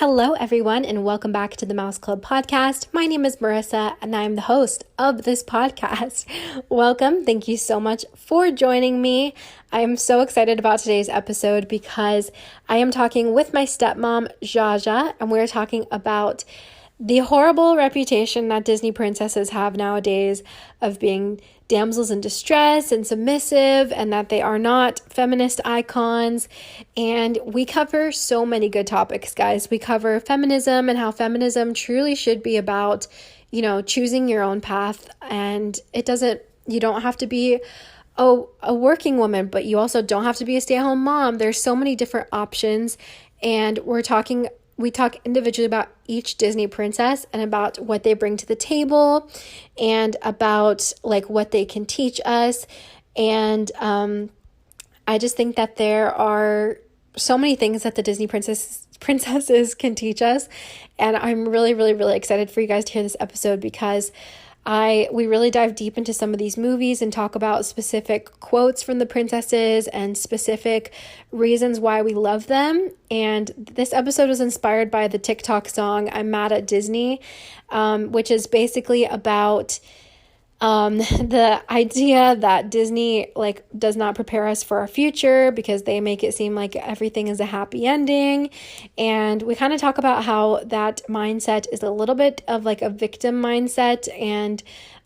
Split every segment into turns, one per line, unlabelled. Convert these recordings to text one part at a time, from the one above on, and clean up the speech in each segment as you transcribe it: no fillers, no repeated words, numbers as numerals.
Hello, everyone, and welcome back to the Mouse Club podcast. My name is Marissa, and I'm the host of this podcast. Welcome. Thank you so much for joining me. I am so excited about today's episode because I am talking with my stepmom, Zsa Zsa, and we're talking about the horrible reputation that Disney princesses have nowadays of being damsels in distress and submissive, and that they are not feminist icons. And we cover so many good topics, guys. We cover feminism and how feminism truly should be about, choosing your own path. And you don't have to be a working woman, but you also don't have to be a stay-at-home mom. There's so many different options, and we talk individually about each Disney princess and about what they bring to the table and about what they can teach us. And I just think that there are so many things that the Disney princesses can teach us. And I'm really, really, really excited for you guys to hear this episode because we really dive deep into some of these movies and talk about specific quotes from the princesses and specific reasons why we love them. And this episode was inspired by the TikTok song, I'm Mad at Disney, which is basically about the idea that Disney does not prepare us for our future because they make it seem like everything is a happy ending. And we kind of talk about how that mindset is a little bit of a victim mindset, and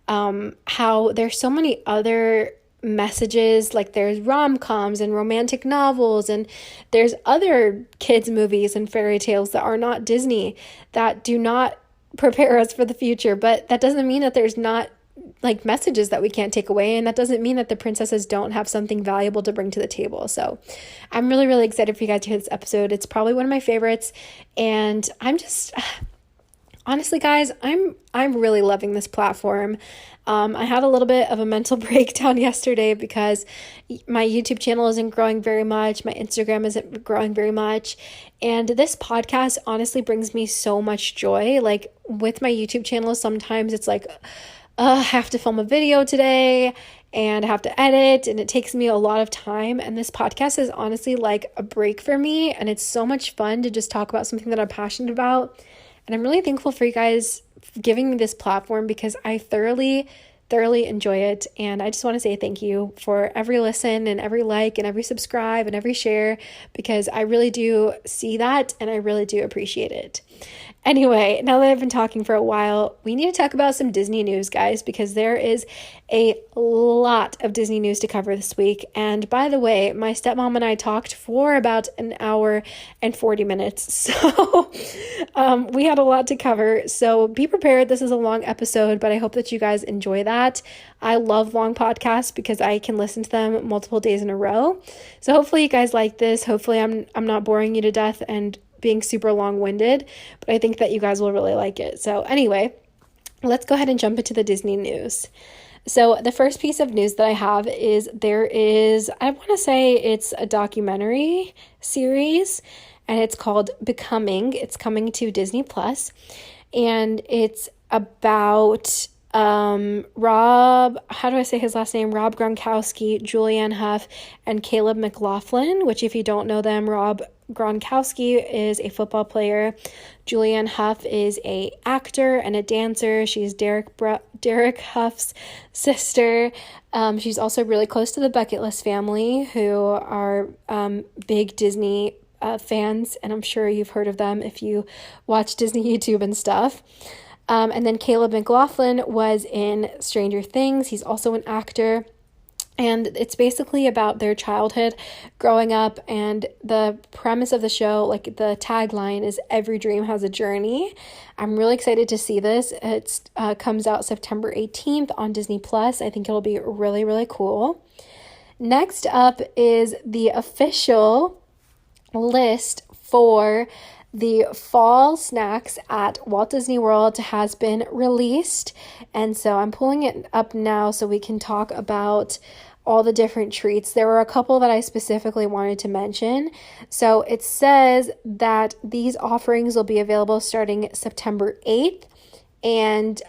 how there's so many other messages, there's rom-coms and romantic novels, and there's other kids movies and fairy tales that are not Disney that do not prepare us for the future. But that doesn't mean that there's not messages that we can't take away, and that doesn't mean that the princesses don't have something valuable to bring to the table. So I'm really, really excited for you guys to hear this episode. It's probably one of my favorites, and I'm just honestly, guys, I'm really loving this platform. I had a little bit of a mental breakdown yesterday because my YouTube channel isn't growing very much. My Instagram isn't growing very much. And this podcast honestly brings me so much joy. With my YouTube channel, sometimes it's I have to film a video today and I have to edit, and it takes me a lot of time. And this podcast is honestly a break for me, and it's so much fun to just talk about something that I'm passionate about. And I'm really thankful for you guys giving me this platform because I thoroughly enjoy it. And I just want to say thank you for every listen and every like and every subscribe and every share, because I really do see that and I really do appreciate it. Anyway, now that I've been talking for a while, we need to talk about some Disney news, guys, because there is a lot of Disney news to cover this week. And by the way, my stepmom and I talked for about an hour and 40 minutes. So we had a lot to cover. So be prepared. This is a long episode, but I hope that you guys enjoy that. I love long podcasts because I can listen to them multiple days in a row. So hopefully you guys like this. Hopefully I'm not boring you to death and being super long-winded, but I think that you guys will really like it. So anyway, let's go ahead and jump into the Disney news. So the first piece of news that I have is I want to say it's a documentary series, and it's called Becoming. It's coming to Disney Plus, and it's about Rob, how do I say his last name? Rob Gronkowski, Julianne Hough, and Caleb McLaughlin, which if you don't know them, Rob Gronkowski is a football player. Julianne Hough is a actor and a dancer. She's Derek Hough's sister. She's also really close to the Bucket List family, who are big Disney fans, and I'm sure you've heard of them if you watch Disney YouTube and stuff. And then Caleb McLaughlin was in Stranger Things. He's also an actor. And it's basically about their childhood growing up, and the premise of the show, the tagline is every dream has a journey. I'm really excited to see this. It comes out September 18th on Disney Plus. I think it'll be really, really cool. Next up is the official list for the fall snacks at Walt Disney World has been released, and so I'm pulling it up now so we can talk about all the different treats. There were a couple that I specifically wanted to mention. So it says that these offerings will be available starting September 8th, and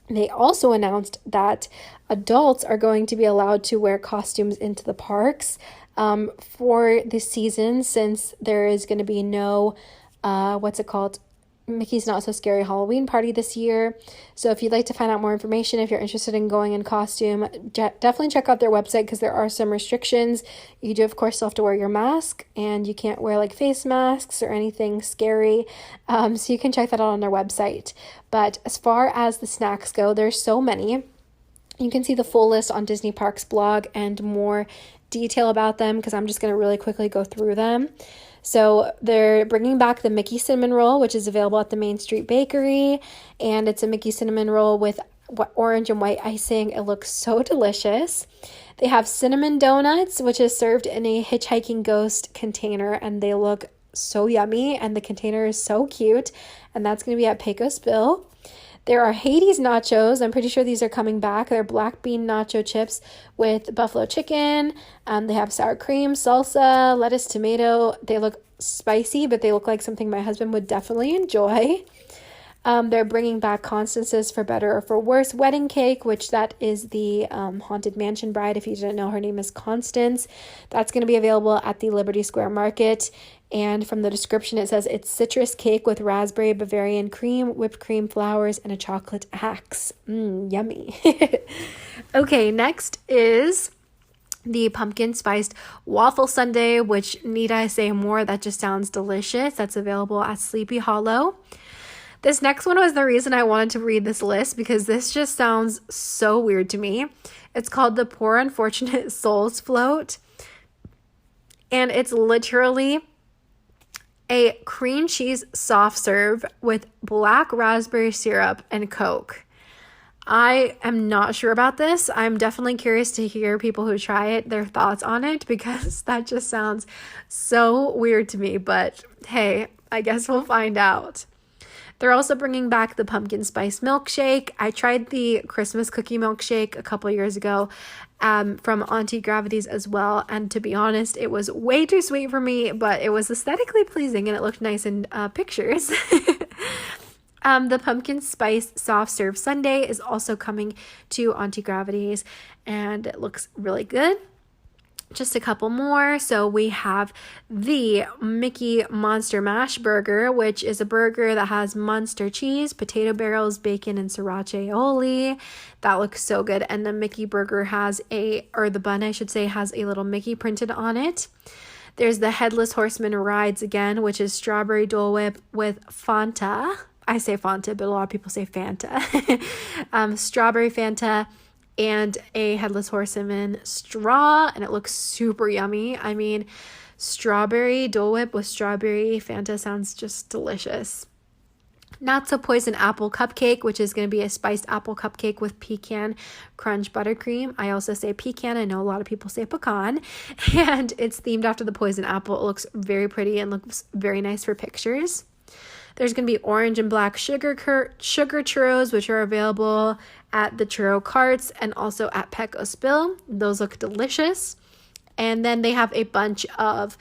they also announced that adults are going to be allowed to wear costumes into the parks for this season, since there is going to be no what's it called? Mickey's Not So Scary Halloween party this year. So if you'd like to find out more information, if you're interested in going in costume, definitely check out their website because there are some restrictions. You do, of course, still have to wear your mask, and you can't wear like face masks or anything scary. So you can check that out on their website. But as far as the snacks go, there's so many. You can see the full list on Disney Parks blog and more detail about them because I'm just going to really quickly go through them. So they're bringing back the Mickey Cinnamon Roll, which is available at the Main Street Bakery, and it's a Mickey Cinnamon Roll with orange and white icing. It looks so delicious. They have cinnamon donuts, which is served in a Hitchhiking Ghost container, and they look so yummy, and the container is so cute, and that's going to be at Pecos Bill. There are Hades nachos. I'm pretty sure these are coming back. They're black bean nacho chips with buffalo chicken. They have sour cream, salsa, lettuce, tomato. They look spicy, but they look like something my husband would definitely enjoy. They're bringing back Constance's For Better or For Worse wedding cake, which that is the Haunted Mansion bride. If you didn't know, her name is Constance. That's going to be available at the Liberty Square Market. And from the description, it says it's citrus cake with raspberry Bavarian cream, whipped cream, flowers, and a chocolate axe. Yummy. Okay, next is the pumpkin spiced waffle sundae, which need I say more? That just sounds delicious. That's available at Sleepy Hollow. This next one was the reason I wanted to read this list because this just sounds so weird to me. It's called the Poor Unfortunate Souls Float. And it's literally a cream cheese soft serve with black raspberry syrup and Coke. I am not sure about this. I'm definitely curious to hear people who try it, their thoughts on it, because that just sounds so weird to me. But hey, I guess we'll find out. They're also bringing back the pumpkin spice milkshake. I tried the Christmas cookie milkshake a couple years ago from Auntie Gravity's as well. And to be honest, it was way too sweet for me, but it was aesthetically pleasing and it looked nice in pictures. The pumpkin spice soft serve sundae is also coming to Auntie Gravity's and it looks really good. Just a couple more. So we have the Mickey Monster Mash Burger, which is a burger that has Munster cheese, potato barrels, bacon, and sriracha aioli. That looks so good. And the Mickey burger the bun, I should say, has a little Mickey printed on it. There's the Headless Horseman Rides again, which is strawberry Dole Whip with Fanta. I say Fanta, but a lot of people say Fanta. Strawberry Fanta and a Headless Horseman straw, and it looks super yummy. I mean, strawberry Dole Whip with strawberry Fanta sounds just delicious. Not So Poison Apple Cupcake, which is going to be a spiced apple cupcake with pecan crunch buttercream. I also say pecan. I know a lot of people say pecan. And it's themed after the poison apple. It looks very pretty and looks very nice for pictures. There's going to be orange and black sugar churros, which are available at the churro carts and also at Pecos Bill. Those look delicious. And then they have a bunch of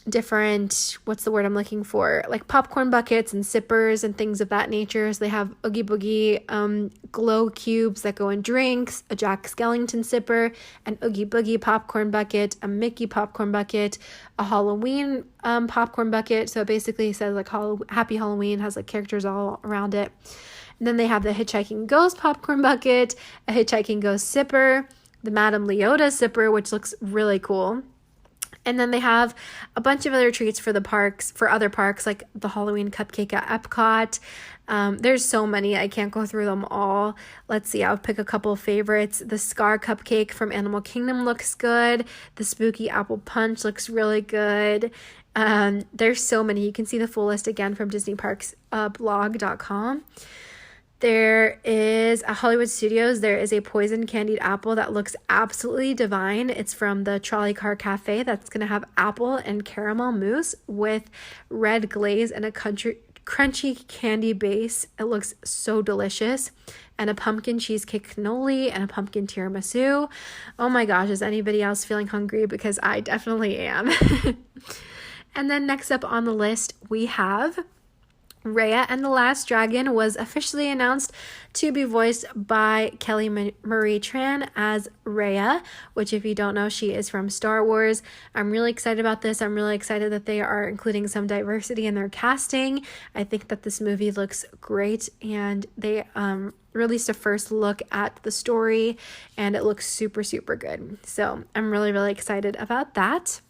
different, what's the word I'm looking for? Like popcorn buckets and sippers and things of that nature. So they have Oogie Boogie glow cubes that go in drinks, a Jack Skellington sipper, an Oogie Boogie popcorn bucket, a Mickey popcorn bucket, a Halloween popcorn bucket. So it basically says like Happy Halloween, has like characters all around it. And then they have the Hitchhiking Ghost popcorn bucket, a Hitchhiking Ghost sipper, the Madame Leota sipper, which looks really cool. And then they have a bunch of other treats for other parks, like the Halloween cupcake at Epcot. There's so many. I can't go through them all. Let's see. I'll pick a couple of favorites. The Scar cupcake from Animal Kingdom looks good. The Spooky Apple Punch looks really good. There's so many. You can see the full list again from DisneyParksblog.com. There is at Hollywood Studios, there is a poison candied apple that looks absolutely divine. It's from the Trolley Car Cafe. That's going to have apple and caramel mousse with red glaze and a crunchy candy base. It looks so delicious. And a pumpkin cheesecake cannoli and a pumpkin tiramisu. Oh my gosh, is anybody else feeling hungry? Because I definitely am. And then next up on the list, we have Raya and the Last Dragon was officially announced to be voiced by Kelly Marie Tran as Raya, which, if you don't know, she is from Star Wars. I'm really excited about this. I'm really excited that they are including some diversity in their casting. I think that this movie looks great, and they released a first look at the story, and it looks super, super good. So I'm really, really excited about that.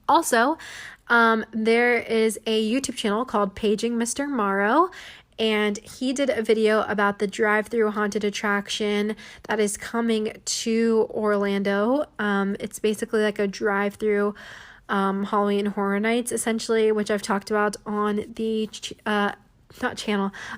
Also, there is a YouTube channel called Paging Mr. Morrow, and he did a video about the drive-through haunted attraction that is coming to Orlando. It's basically like a drive-through Halloween Horror Nights, essentially, which I've talked about on the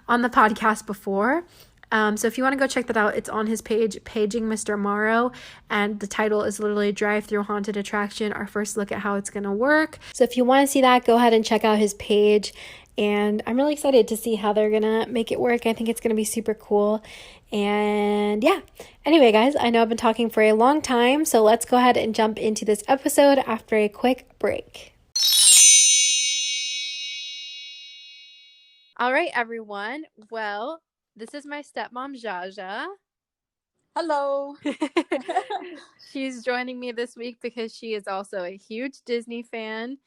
on the podcast before. So if you want to go check that out, it's on his page, Paging Mr. Morrow, and the title is literally Drive-Through Haunted Attraction, our first look at how it's going to work. So if you want to see that, go ahead and check out his page, and I'm really excited to see how they're going to make it work. I think it's going to be super cool, and yeah. Anyway, guys, I know I've been talking for a long time, so let's go ahead and jump into this episode after a quick break. All right, everyone. Well, this is my stepmom, Zsa Zsa.
Hello.
She's joining me this week because she is also a huge Disney fan,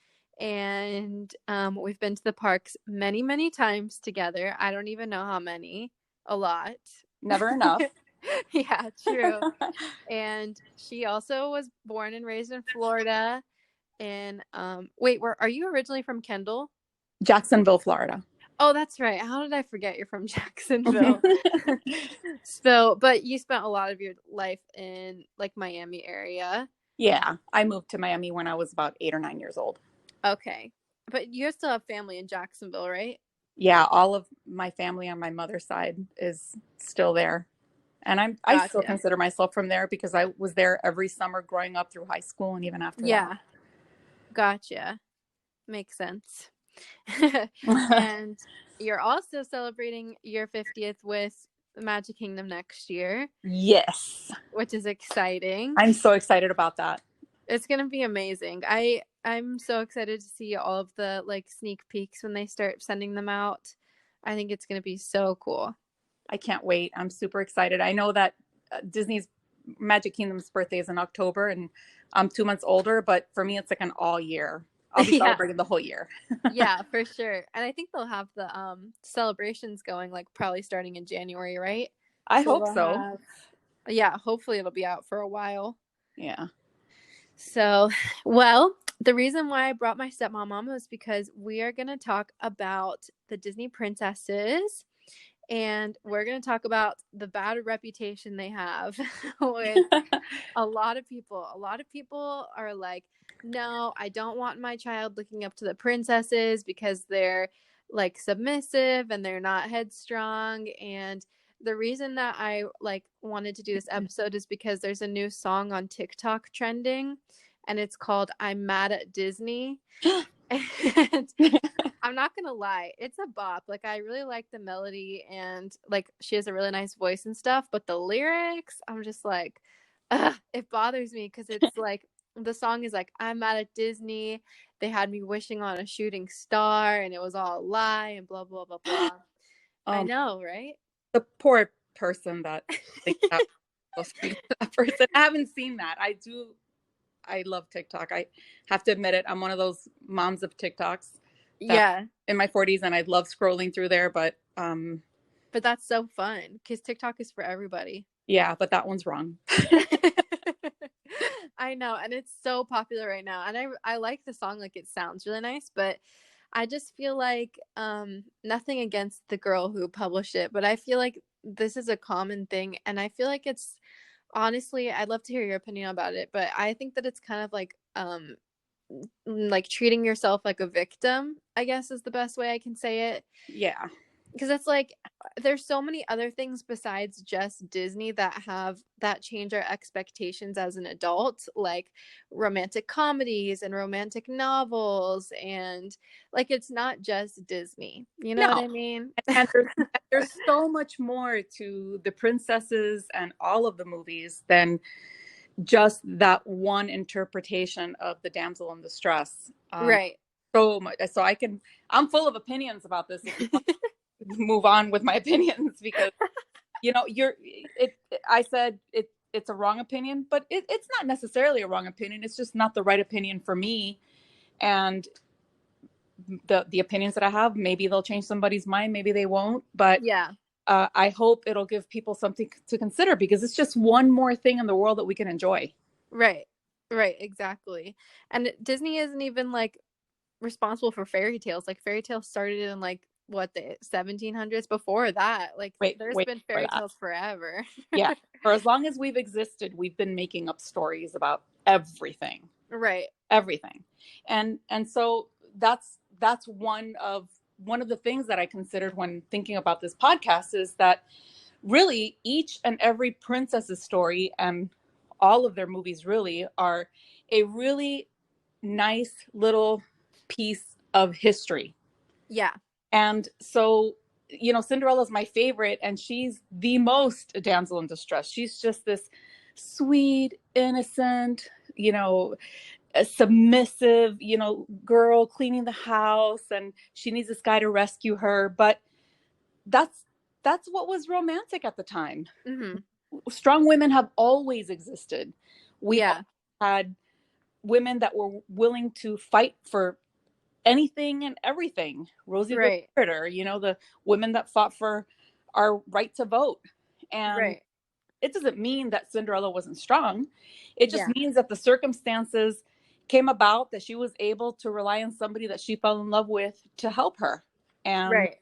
and we've been to the parks many, many times together. I don't even know how many. A lot.
Never enough.
Yeah, true. And she also was born and raised in Florida. And wait, are you originally from Kendall?
Jacksonville, Florida.
Oh, that's right. How did I forget you're from Jacksonville? But you spent a lot of your life in like Miami area.
Yeah, I moved to Miami when I was about 8 or 9 years old.
Okay. But you still have family in Jacksonville, right?
Yeah, all of my family on my mother's side is still there. And I still consider myself from there because I was there every summer growing up through high school and even after that.
Yeah. Gotcha. Makes sense. And you're also celebrating your 50th with Magic Kingdom next year.
Yes.
Which is exciting.
I'm so excited about that.
It's going to be amazing. I'm so excited to see all of the like sneak peeks when they start sending them out. I think it's going to be so cool.
I can't wait. I'm super excited. I know that Disney's Magic Kingdom's birthday is in October and I'm 2 months older, but for me, it's like an all year. I'll be celebrating the whole year.
Yeah, for sure. And I think they'll have the celebrations going like probably starting in January, right?
I hope so.
Yeah, hopefully it'll be out for a while.
Yeah.
So, well, the reason why I brought my stepmom on was because we are going to talk about the Disney princesses, and we're going to talk about the bad reputation they have with a lot of people. A lot of people are like, no, I don't want my child looking up to the princesses because they're like submissive and they're not headstrong. And the reason that I like wanted to do this episode is because there's a new song on TikTok trending, and it's called I'm Mad at Disney. And I'm not gonna lie, it's a bop. Like, I really like the melody, and like she has a really nice voice and stuff, but the lyrics, I'm just like, it bothers me because it's like the song is like, I'm mad at Disney, they had me wishing on a shooting star and it was all a lie and blah blah blah blah. I know, right?
The poor person that thinks that person. I haven't seen that. I love TikTok. I have to admit it. I'm one of those moms of TikToks.
Yeah.
In my 40s, and I love scrolling through there, but
that's so fun because TikTok is for everybody.
Yeah, but that one's wrong.
I know, and it's so popular right now, and I like the song. Like, it sounds really nice, but I just feel like nothing against the girl who published it, but I feel like this is a common thing, and I feel like it's honestly, I'd love to hear your opinion about it, but I think that it's kind of like treating yourself like a victim, I guess is the best way I can say it.
Yeah.
Because it's like there's so many other things besides just Disney that change our expectations as an adult, like romantic comedies and romantic novels, and like it's not just Disney, you know what I mean?
And there's so much more to the princesses and all of the movies than just that one interpretation of the damsel in distress.
Right.
so much. So I'm full of opinions about this. If you want to move on with my opinions, because I said it's a wrong opinion, but it's not necessarily a wrong opinion. It's just not the right opinion for me. And the opinions that I have, maybe they'll change somebody's mind, maybe they won't. But
Yeah.
I hope it'll give people something to consider, because it's just one more thing in the world that we can enjoy.
Right. Right. Exactly. And Disney isn't even like responsible for fairy tales. Like fairy tales started in like what, the 1700s. Before that, like there's
Wait
been
for
fairy
that.
tales forever.
Yeah. For as long as we've existed, we've been making up stories about everything.
Right.
Everything. And so that's one of the things that I considered when thinking about this podcast, is that really each and every princess's story and all of their movies really are a really nice little piece of history.
Yeah.
And so, Cinderella's my favorite, and she's the most a damsel in distress. She's just this sweet, innocent, a submissive, girl cleaning the house, and she needs this guy to rescue her. But that's what was romantic at the time.
Mm-hmm.
Strong women have always existed. We've
Yeah.
had women that were willing to fight for anything and everything. Rosie the
Right.
Riveter, the women that fought for our right to vote. And
Right.
it doesn't mean that Cinderella wasn't strong. It just
Yeah.
means that the circumstances came about that she was able to rely on somebody that she fell in love with to help her. And
Right.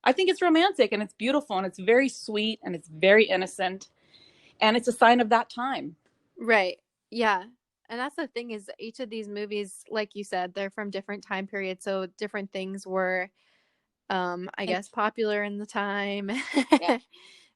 I think it's romantic, and it's beautiful, and it's very sweet, and it's very innocent, and it's a sign of that time.
Right. Yeah. And that's the thing, is each of these movies, like you said, they're from different time periods. So different things were, I guess, popular in the time.
Yeah.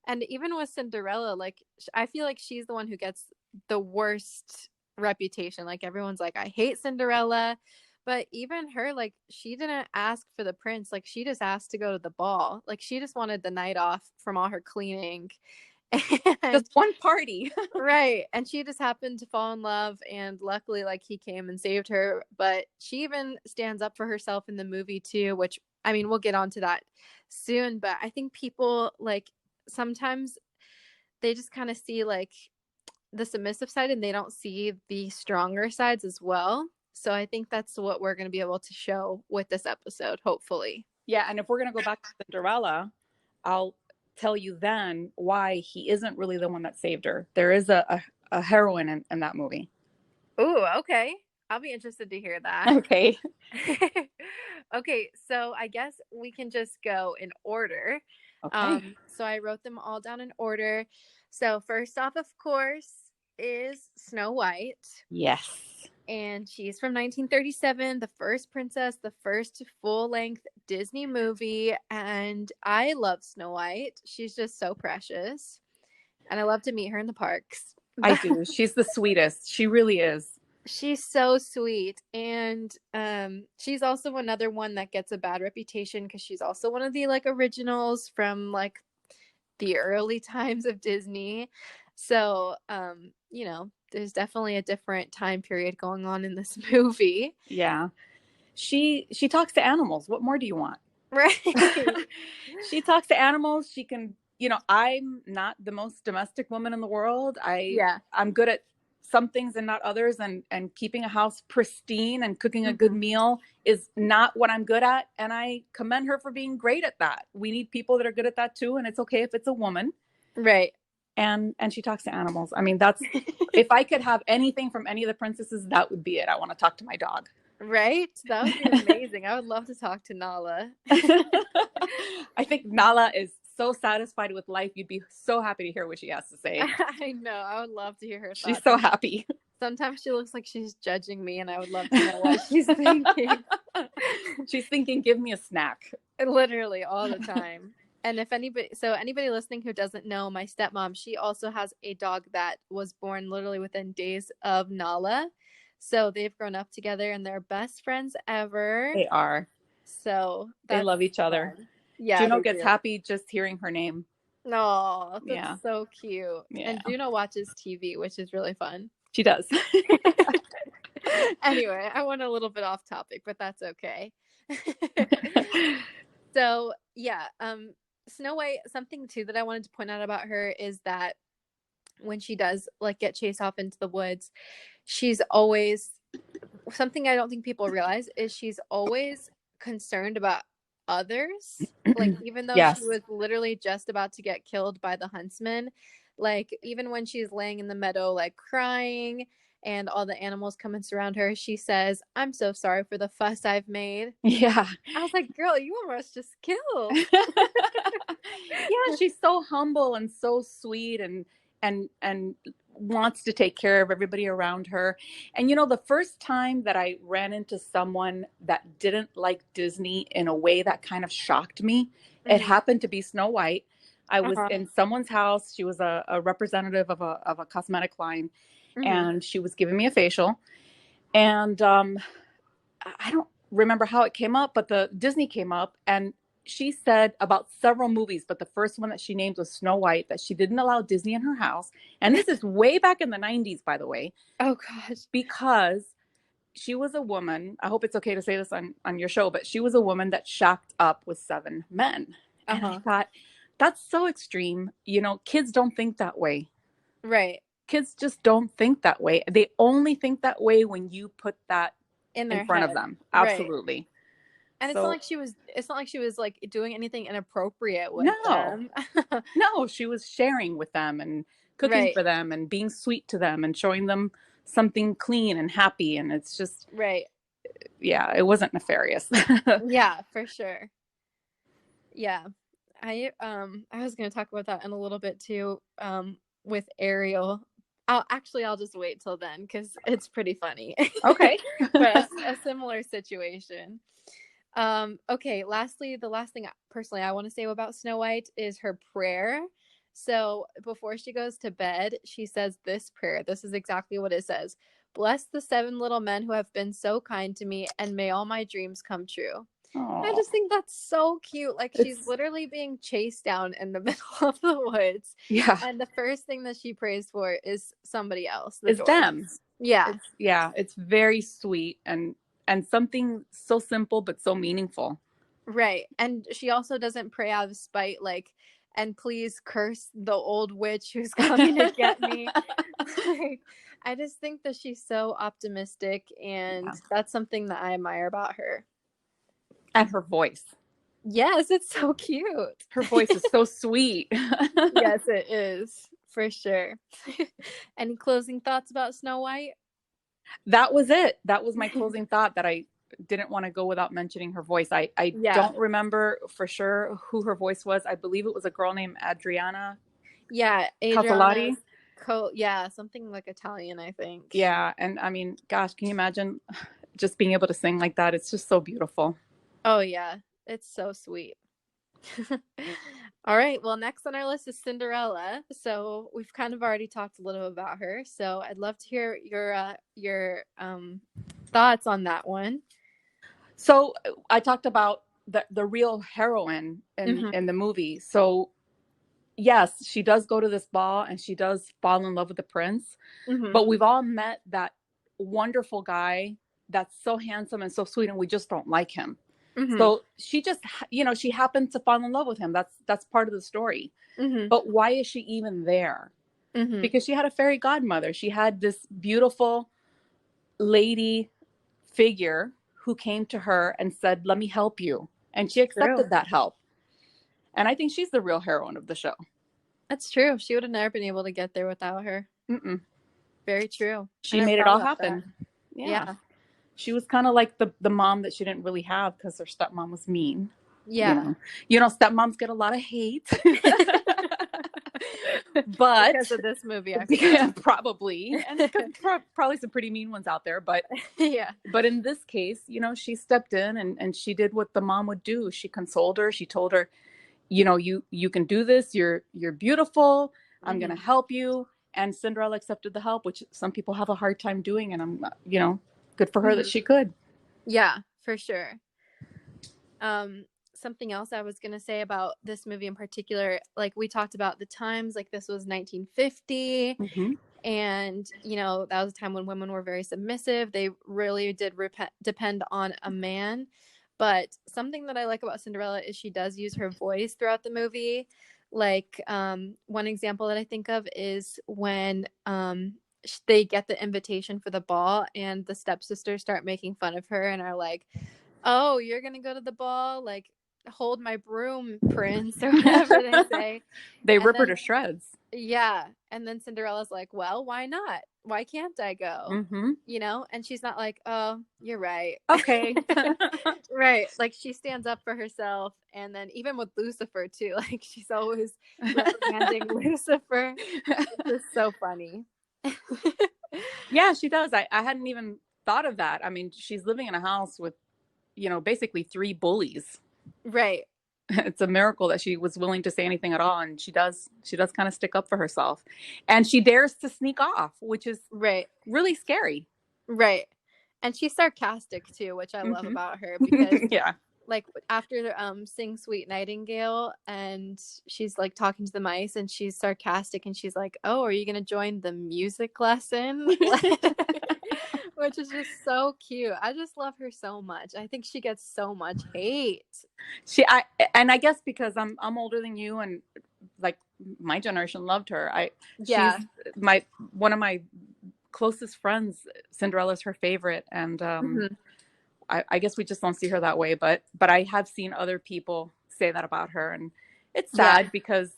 And even with Cinderella, like, I feel like she's the one who gets the worst reputation. Like, everyone's like, I hate Cinderella. But even her, like, she didn't ask for the prince. Like, she just asked to go to the ball. Like, she just wanted the night off from all her cleaning. And
Just one party.
right. And she just happened to fall in love, and luckily, like, he came and saved her. But she even stands up for herself in the movie too, which, I mean, we'll get onto that soon. But I think people, like, sometimes they just kind of see like the submissive side, and they don't see the stronger sides as well. So I think that's what we're going to be able to show with this episode, hopefully.
Yeah. And if we're going to go back to Cinderella, I'll tell you then why he isn't really the one that saved her. There is a heroine in that movie.
Ooh, okay. I'll be interested to hear that.
Okay.
Okay, so I guess we can just go in order.
Okay.
So I wrote them all down in order. So first off, of course, is Snow White.
Yes.
And she's from 1937, the first princess, the first full-length Disney movie. And I love Snow White. She's just so precious. And I love to meet her in the parks.
I do. She's the sweetest. She really is.
She's so sweet. And she's also another one that gets a bad reputation, because she's also one of the like originals from like the early times of Disney. So, there's definitely a different time period going on in this movie.
Yeah. She talks to animals. What more do you want?
Right.
She talks to animals. She can, I'm not the most domestic woman in the world. I'm good at some things and not others. And keeping a house pristine and cooking a good meal is not what I'm good at. And I commend her for being great at that. We need people that are good at that too. And it's okay if it's a woman.
Right.
And she talks to animals. I mean, that's, if I could have anything from any of the princesses, that would be it. I want to talk to my dog.
Right? That would be amazing. I would love to talk to Nala.
I think Nala is so satisfied with life. You'd be so happy to hear what she has to say.
I know. I would love to hear her thoughts.
She's so happy.
Sometimes she looks like she's judging me, and I would love to know what she's thinking.
She's thinking, give me a snack.
Literally all the time. And if anybody listening who doesn't know, my stepmom, she also has a dog that was born literally within days of Nala. So they've grown up together, and they're best friends ever.
They are.
So
they love each other.
Yeah.
Juno gets happy just hearing her name.
No, that's so cute.
Yeah.
And Juno watches TV, which is really fun.
She does.
Anyway, I went a little bit off topic, but that's okay. So yeah, Snow White, something too that I wanted to point out about her is that when she does like get chased off into the woods, she's always, something I don't think people realize is she's always concerned about others. Like even though she
Yes.
was literally just about to get killed by the huntsman, like even when she's laying in the meadow like crying and all the animals come and surround her, she says, "I'm so sorry for the fuss I've made."
Yeah.
I was like, girl, you almost just killed.
Yeah, she's so humble and so sweet and wants to take care of everybody around her. And the first time that I ran into someone that didn't like Disney in a way that kind of shocked me, it happened to be Snow White. I was in someone's house. She was a representative of a cosmetic line, and she was giving me a facial. And I don't remember how it came up, but the Disney came up, and she said about several movies, but the first one that she named was Snow White, that she didn't allow Disney in her house. And this is way back in the 90s, by the way.
Oh gosh.
Because she was a woman. I hope it's okay to say this on your show, but she was a woman that shacked up with 7 men. And I thought, that's so extreme. Kids don't think that way.
Right.
Kids just don't think that way. They only think that way when you put that in front of them. Absolutely.
Right. And it's not like she was like doing anything inappropriate with them.
No, she was sharing with them and cooking for them and being sweet to them and showing them something clean and happy. And it's just, yeah, it wasn't nefarious.
Yeah, for sure. Yeah. I was going to talk about that in a little bit too, with Ariel. I'll just wait till then because it's pretty funny.
Okay.
But a similar situation. Okay, lastly, the last thing personally I want to say about Snow White is her prayer. So before she goes to bed, she says this prayer. This is exactly what it says. "Bless the 7 little men who have been so kind to me, and may all my dreams come true."
Aww.
I just think that's so cute. Like she's literally being chased down in the middle of the woods.
Yeah.
And the first thing that she prays for is somebody else.
It's them.
Yeah.
It's very sweet and something so simple but so meaningful.
Right. And she also doesn't pray out of spite, like, "And please curse the old witch who's coming to get me." Like, I just think that she's so optimistic, and that's something that I admire about her.
And her voice.
Yes, it's so cute.
Her voice is so sweet.
Yes, it is. For sure. Any closing thoughts about Snow White?
That was it. That was my closing thought, that I didn't want to go without mentioning her voice. I don't remember for sure who her voice was. I believe it was a girl named Adriana.
Yeah,
Casolati.
Yeah, something like Italian, I think.
Yeah, and I mean, gosh, can you imagine just being able to sing like that? It's just so beautiful.
Oh yeah, it's so sweet. All right, well, next on our list is Cinderella. So we've kind of already talked a little about her. So I'd love to hear your thoughts on that one.
So I talked about the real heroine in the movie. So yes, she does go to this ball and she does fall in love with the prince. But we've all met that wonderful guy that's so handsome and so sweet, and we just don't like him. So she just, she happened to fall in love with him. That's part of the story. But why is she even there? Because she had a fairy godmother. She had this beautiful lady figure who came to her and said, "Let me help you." And she accepted that help. And I think she's the real heroine of the show.
That's true. She would have never been able to get there without her. Very true.
She made it all happen. Yeah. She was kind of like the mom that she didn't really have because her stepmom was mean.
Yeah.
Stepmoms get a lot of hate. But
because of this movie,
probably. And probably some pretty mean ones out there. But
yeah.
But in this case, she stepped in and she did what the mom would do. She consoled her. She told her, you can do this. You're beautiful. I'm going to help you. And Cinderella accepted the help, which some people have a hard time doing. And I'm, good for her that she could.
Yeah, for sure. Something else I was going to say about this movie in particular, like we talked about the times, like this was 1950 And, you know, that was a time when women were very submissive. They really did depend on a man. But something that I like about Cinderella is she does use her voice throughout the movie. Like, one example that I think of is when they get the invitation for the ball and the stepsisters start making fun of her and are like, oh, you're going to go to the ball? Like, hold my broom, prince, or whatever they say.
They
And
rip her
then
to shreds.
yeah. And then Cinderella's like, well, why not? Why can't I go?
Mm-hmm.
You know? And she's not like, oh, you're right.
Okay.
Right. Like she stands up for herself. And then even with Lucifer, too, like she's always reprimanding Lucifer. It's just so funny.
Yeah, she does. I hadn't even thought of that. I mean, she's living in a house with, basically 3 bullies.
Right.
It's a miracle that she was willing to say anything at all. And she does kind of stick up for herself, and she dares to sneak off, which is
Right.
really scary.
Right. And she's sarcastic too, which I love
Mm-hmm.
about her because
Yeah.
like after Sing Sweet Nightingale and she's like talking to the mice and she's sarcastic and she's like, oh, are you gonna join the music lesson? Which is just so cute. I just love her so much. I think she gets so much hate.
And I guess because I'm older than you, and like my generation loved her.
Yeah.
She's one of my closest friends. Cinderella's her favorite, and I guess we just don't see her that way. But I have seen other people say that about her, and it's sad because,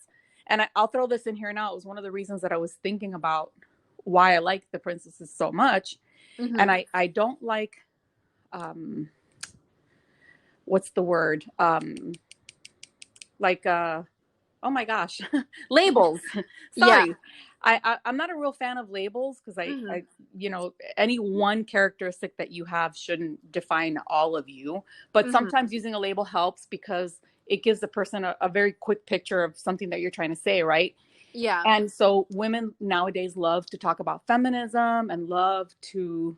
and I'll throw this in here now. It was one of the reasons that I was thinking about why I like the princesses so much, and I don't like, what's the word? Like, oh my gosh, labels. Sorry.
Yeah.
I'm not a real fan of labels because I, any one characteristic that you have shouldn't define all of you. But sometimes using a label helps because it gives the person a very quick picture of something that you're trying to say, right?
Yeah.
And so women nowadays love to talk about feminism and love to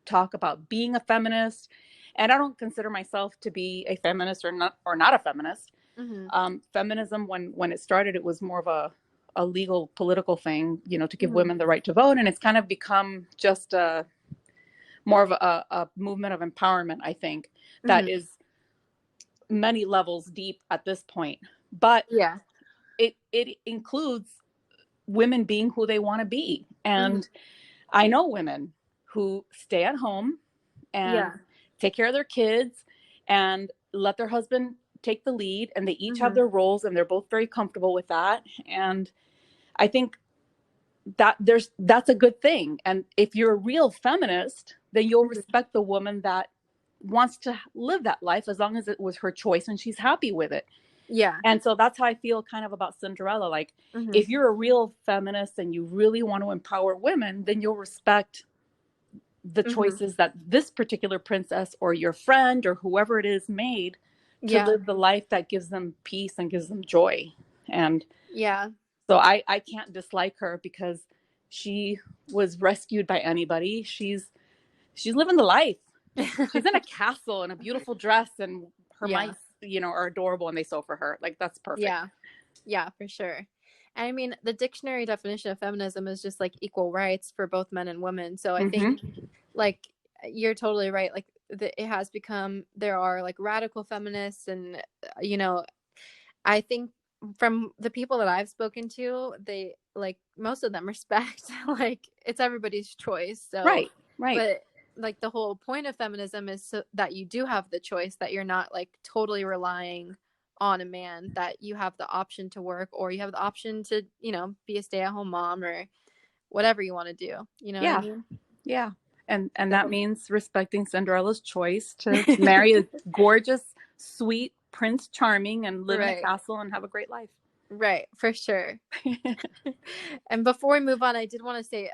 talk about being a feminist. And I don't consider myself to be a feminist or not a feminist. Feminism, when it started, it was more of a legal political thing, to give women the right to vote. And it's kind of become just more of a movement of empowerment, I think, that is many levels deep at this point. But it includes women being who they want to be. And I know women who stay at home and take care of their kids and let their husband take the lead, and they each have their roles and they're both very comfortable with that. And I think that that's a good thing. And if you're a real feminist, then you'll respect the woman that wants to live that life as long as it was her choice and she's happy with it.
Yeah.
And so that's how I feel kind of about Cinderella. Like, if you're a real feminist and you really want to empower women, then you'll respect the choices that this particular princess or your friend or whoever it is made to live the life that gives them peace and gives them joy. And so I can't dislike her because she was rescued by anybody. She's living the life. She's in a castle in a beautiful dress, and her mice, are adorable, and they sew for her. Like, that's perfect.
Yeah, for sure. And I mean, the dictionary definition of feminism is just like equal rights for both men and women. So I think like you're totally right. Like it has become, there are like radical feminists and, I think from the people that I've spoken to, they like most of them respect like it's everybody's choice. So
right.
But like the whole point of feminism is so that you do have the choice, that you're not like totally relying on a man, that you have the option to work, or you have the option to, be a stay-at-home mom or whatever you want to do. You know what I mean?
Yeah. And that means respecting Cinderella's choice to marry a gorgeous, sweet Prince Charming and live in a castle and have a great life.
Right, for sure. And before we move on, I did want to say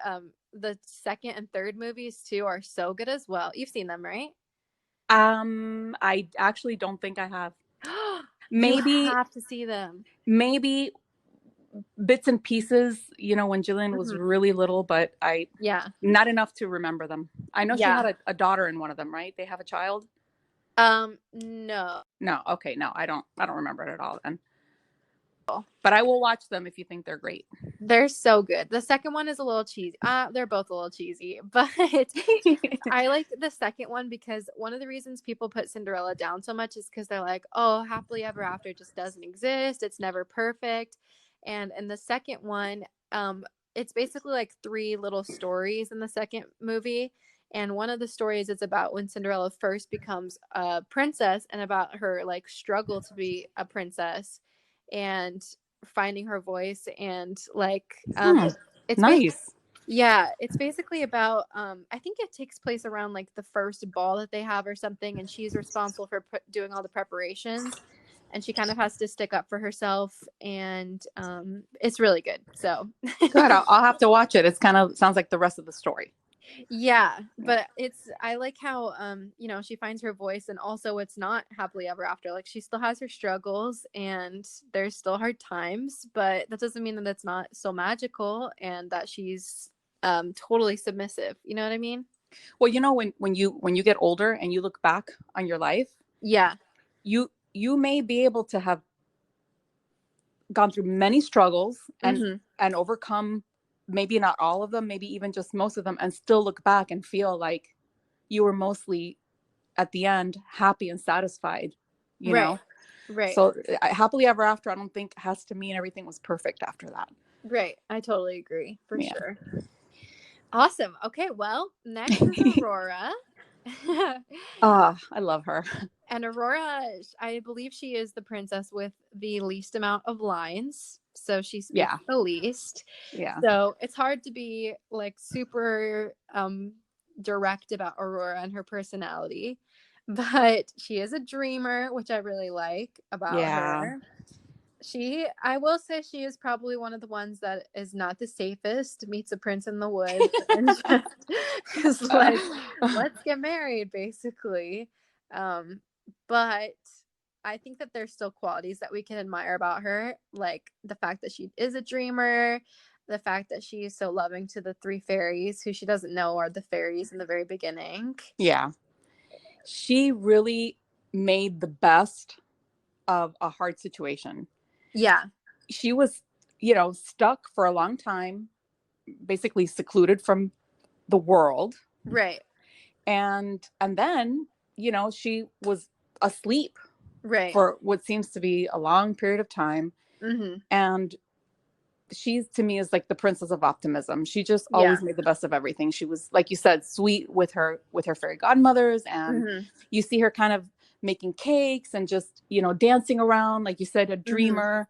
the second and third movies too are so good as well. You've seen them, right?
I actually don't think I have. Maybe
you have to see them.
Maybe bits and pieces, when Jillian was really little, but not enough to remember them. I know she had a daughter in one of them, right? They have a child?
No.
Okay, no, I don't remember it at all then. But I will watch them if you think they're great.
They're so good. The second one is a little cheesy. They're both a little cheesy, but I like the second one because one of the reasons people put Cinderella down so much is because they're like, oh, happily ever after just doesn't exist. It's never perfect. And in the second one, it's basically like 3 little stories in the second movie. And one of the stories is about when Cinderella first becomes a princess and about her like struggle to be a princess and finding her voice and like it's
Nice.
yeah, it's basically about I think it takes place around like the first ball that they have or something, and she's responsible for doing all the preparations, and she kind of has to stick up for herself, and it's really good. So
Good. I'll have to watch it. It's kind of sounds like the rest of the story.
yeah, but I like how you know, she finds her voice, and also it's not happily ever after. Like she still has her struggles and there's still hard times, but that doesn't mean that it's not so magical and that she's totally submissive. You know what I mean?
Well, you know, when you get older and you look back on your life,
Yeah.
you may be able to have gone through many struggles
Mm-hmm.
and overcome maybe not all of them, maybe even just most of them, and still look back and feel like you were mostly at the end happy and satisfied, you
Right.
know?
Right.
So happily ever after, I don't think has to mean everything was perfect after that.
Right. I totally agree for
Yeah.
sure. Awesome. Okay, well, next is Aurora.
I love her.
And Aurora, I believe she is the princess with the least amount of lines. So she speaks
Yeah.
the least.
Yeah.
So it's hard to be like super direct about Aurora and her personality. But she is a dreamer, which I really like about
Yeah.
her. I will say she is probably one of the ones that is not the safest, meets a prince in the woods and just is like, let's get married, basically. Um, but I think that there's still qualities that we can admire about her, like the fact that she is a dreamer, the fact that she is so loving to the 3 fairies who she doesn't know are the fairies in the very beginning.
Yeah. She really made the best of a hard situation.
Yeah.
She was, stuck for a long time, basically secluded from the world.
Right.
And then, she was asleep
Right.
for what seems to be a long period of time.
Mm-hmm.
And she's, to me, is like the princess of optimism. She just
Yeah.
always made the best of everything. She was, like you said, sweet with her fairy godmothers, and
Mm-hmm.
you see her kind of making cakes and just, dancing around, like you said, a
Mm-hmm.
dreamer.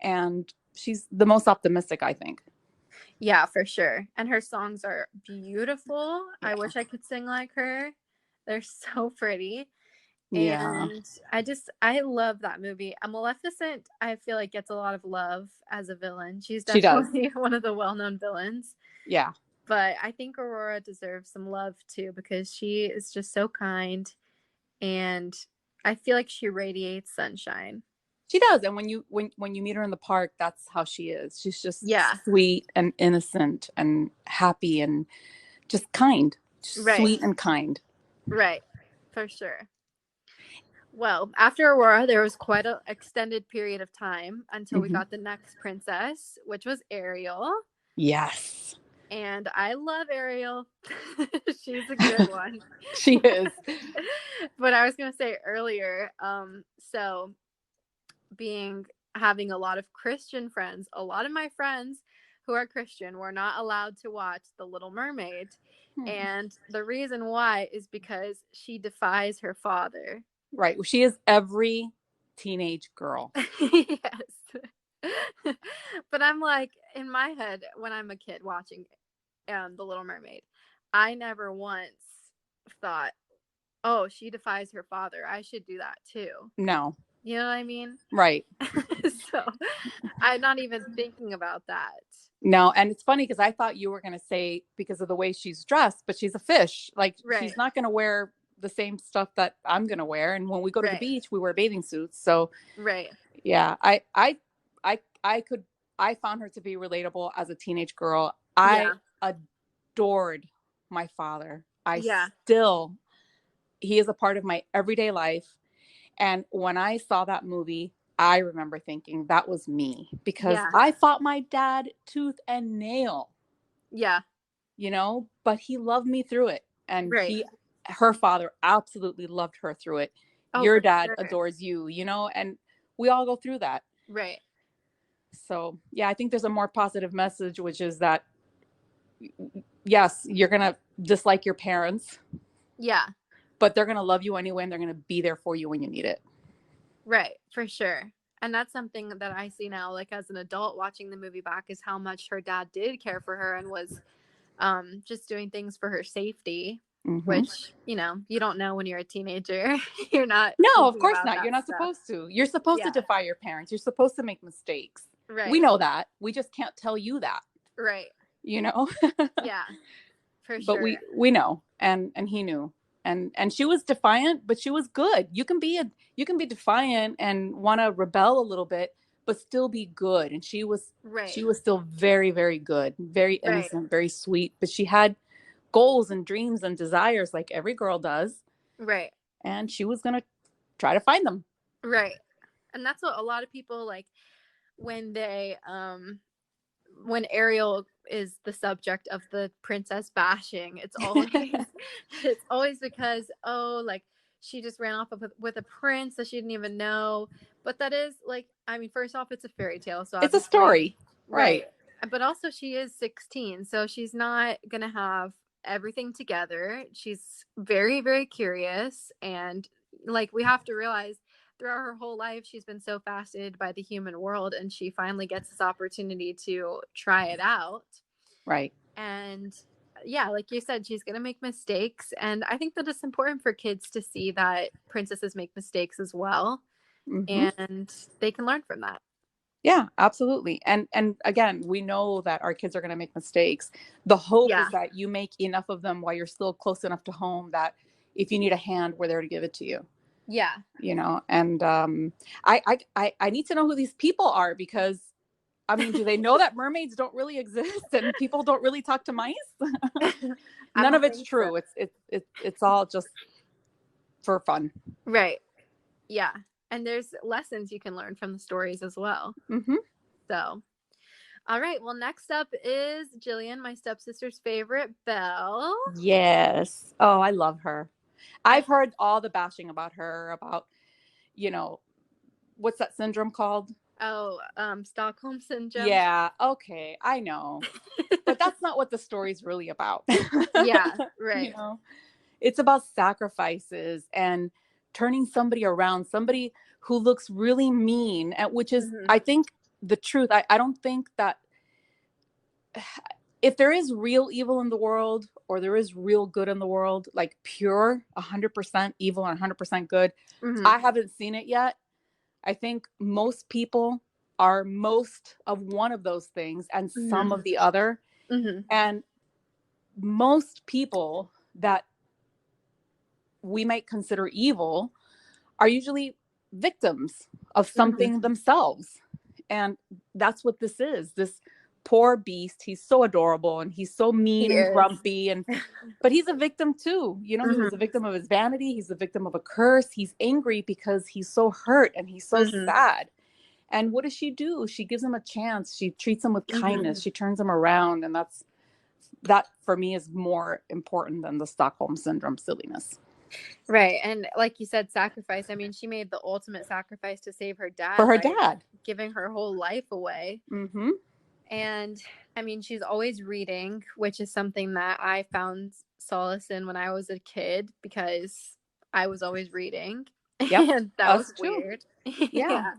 And she's the most optimistic, I think.
Yeah, for sure. And her songs are beautiful.
Yeah.
I wish I could sing like her. They're so pretty.
Yeah.
And I love that movie. Maleficent, I feel like gets a lot of love as a villain. She's
She does.
definitely one of the well-known villains.
Yeah.
But I think Aurora deserves some love too because she is just so kind and I feel like she radiates sunshine.
She does. And when you meet her in the park, that's how she is. She's just
Yeah.
sweet and innocent and happy and just kind. Just
Right.
sweet and kind.
Right. For sure. Well, after Aurora, there was quite an extended period of time until we got the next princess, which was Ariel.
Yes.
And I love Ariel. She's a good one.
She is.
But I was going to say earlier, so having a lot of Christian friends, a lot of my friends who are Christian were not allowed to watch The Little Mermaid. And the reason why is because she defies her father.
Right. She is every teenage girl.
Yes. But I'm like, in my head, when I'm a kid watching The Little Mermaid, I never once thought, oh, she defies her father. I should do that too.
No.
You know what I mean?
Right.
So I'm not even thinking about that.
No. And it's funny because I thought you were going to say because of the way she's dressed, but she's a fish. Like she's not going to wear the same stuff that I'm going to wear. And when we go to the beach, we wear bathing suits. So yeah, I found her to be relatable as a teenage girl. I adored my father. He is a part of my everyday life. And when I saw that movie, I remember thinking that was me, because
Yeah.
I fought my dad tooth and nail,
Yeah.
but he loved me through it. And
Right.
her father absolutely loved her through it.
Oh,
Your
for
dad
sure.
adores you, and we all go through that.
Right.
So, yeah, I think there's a more positive message, which is that, yes, you're going to dislike your parents,
Yeah.
but they're going to love you anyway, and they're going to be there for you when you need it.
Right. For sure. And that's something that I see now, like as an adult watching the movie back, is how much her dad did care for her and was just doing things for her safety,
Mm-hmm.
which, you don't know when you're a teenager. You're not
No, of
thinking
course
about
not.
that
You're not
stuff.
supposed to. You're supposed to
Yeah.
defy your parents. You're supposed to make mistakes. We
Right.
know that. We just can't tell you that,
Right.
you know?
Yeah, for
But
sure.
we know, and he knew. And she was defiant, but she was good. You can be defiant and want to rebel a little bit, but still be good. And
Right.
she was still very, very good, very
Right.
innocent, very sweet, but she had goals and dreams and desires like every girl does,
Right.
and she was going to try to find them.
Right. And that's what a lot of people like when when Ariel is the subject of the princess bashing, it's always because, oh, like she just ran off with a prince that she didn't even know. But that is like, I mean, first off, it's a fairy tale, so
It's a
obviously,
story,
right.
right?
But also she is 16, so she's not gonna have everything together. She's very, very curious, and like we have to realize throughout her whole life she's been so fascinated by the human world, and she finally gets this opportunity to try it out.
Right.
And yeah, like you said, she's going to make mistakes, and I think that it's important for kids to see that princesses make mistakes as well,
Mm-hmm.
and they can learn from that.
Yeah, absolutely. And again, we know that our kids are going to make mistakes. The hope
Yeah.
is that you make enough of them while you're still close enough to home that if you need a hand, we're there to give it to you.
Yeah.
And I need to know who these people are, because I mean, do they know that mermaids don't really exist and people don't really talk to mice?
I
None
don't
of it's
think so.
true. It's all just for fun.
Right. Yeah. And there's lessons you can learn from the stories as well.
Mm-hmm.
So, all right. Well, next up is Jillian, my stepsister's favorite, Belle.
Yes. Oh, I love her. I've heard all the bashing about her, about, you know, what's that syndrome called?
Oh, Stockholm syndrome.
Yeah, okay, I know. But that's not what the story's really about.
Yeah,
You
right.
know, it's about sacrifices and turning somebody around, somebody who looks really mean, which is,
Mm-hmm.
I think, the truth. I don't think that if there is real evil in the world, or there is real good in the world, like pure 100% evil and 100% good,
Mm-hmm.
I haven't seen it yet. I think most people are most of one of those things and some
Mm-hmm.
of the other.
Mm-hmm.
And most people that we might consider evil are usually victims of
Mm-hmm.
something themselves. And that's what this is. This poor beast, he's so adorable and he's so
He
mean and
is.
grumpy, but he's a victim too. He was a
Mm-hmm.
victim of his vanity, he's a victim of a curse. He's angry because he's so hurt and he's so
Mm-hmm.
sad. And what does she do? She gives him a chance. She treats him with
Mm-hmm.
kindness. She turns him around. And that for me is more important than the Stockholm syndrome silliness.
Right. And like you said, sacrifice. I mean, she made the ultimate sacrifice to save her
For
dad
her
by
dad.
giving her whole life away.
Mm-hmm.
And I mean, she's always reading, which is something that I found solace in when I was a kid, because I was always reading.
Yep.
And that was
Us too.
weird.
Yeah.
Yeah.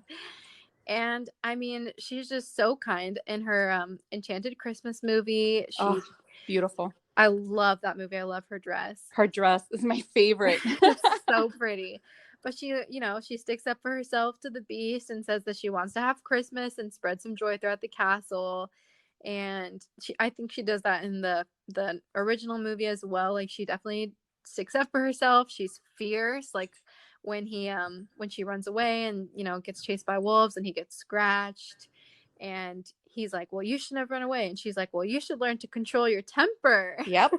And I mean, she's just so kind. In her Enchanted Christmas movie,
Oh, beautiful.
I love that movie. I love her dress.
Her dress is my favorite.
It's so pretty. But she sticks up for herself to the beast and says that she wants to have Christmas and spread some joy throughout the castle. And I think she does that in the original movie as well. Like she definitely sticks up for herself. She's fierce. Like when she runs away and gets chased by wolves and he gets scratched, and he's like, well, you shouldn't have run away, and she's like, well, you should learn to control your temper.
Yep.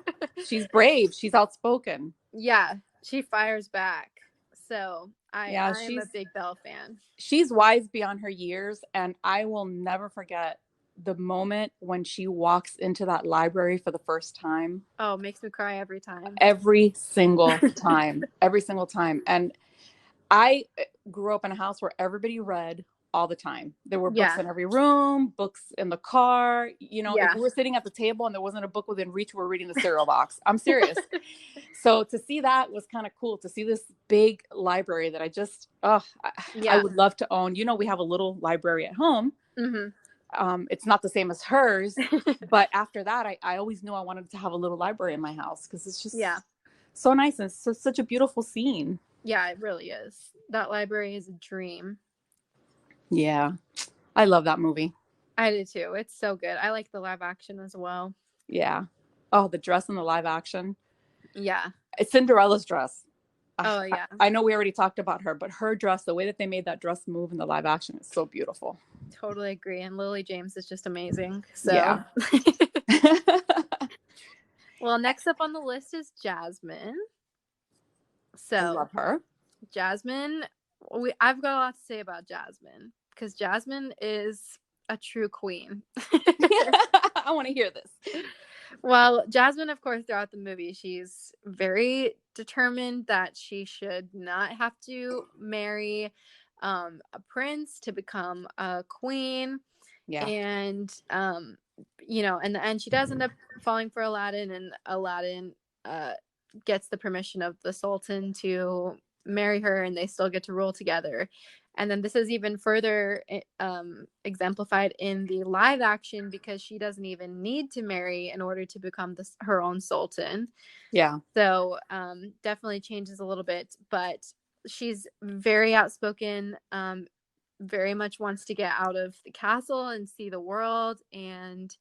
She's brave. She's outspoken.
Yeah, she fires back. So I'm a big Belle fan.
She's wise beyond her years, and I will never forget the moment when she walks into that library for the first time.
Oh, makes me cry every time.
Every single time. Every single time. And I grew up in a house where everybody read all the time. There were books in every room, books in the car. You know, if we were sitting at the table and there wasn't a book within reach, we were reading the cereal box. I'm serious. So to see that was kind of cool, to see this big library that I just, I would love to own. You know, we have a little library at home.
Mm-hmm.
It's not the same as hers, but after that, I always knew I wanted to have a little library in my house because it's just so nice and such a beautiful scene.
Yeah, it really is. That library is a dream.
Yeah. I love that movie.
I do too. It's so good. I like the live action as well.
Yeah. Oh, the dress in the live action.
Yeah.
It's Cinderella's dress.
Oh, yeah.
I know we already talked about her, but her dress, the way that they made that dress move in the live action is so beautiful.
Totally agree. And Lily James is just amazing. So.
Yeah.
Well, next up on the list is Jasmine. So
I love her.
Jasmine, I've got a lot to say about Jasmine because Jasmine is a true queen.
I want to hear this.
Well, Jasmine, of course, throughout the movie, she's very determined that she should not have to marry a prince to become a queen.
Yeah.
And, you know, in the end, she does end up falling for Aladdin, and Aladdin gets the permission of the Sultan to marry her, and they still get to rule together. And then this is even further exemplified in the live action because she doesn't even need to marry in order to become her own sultan.
Yeah.
So definitely changes a little bit, but she's very outspoken, very much wants to get out of the castle and see the world. And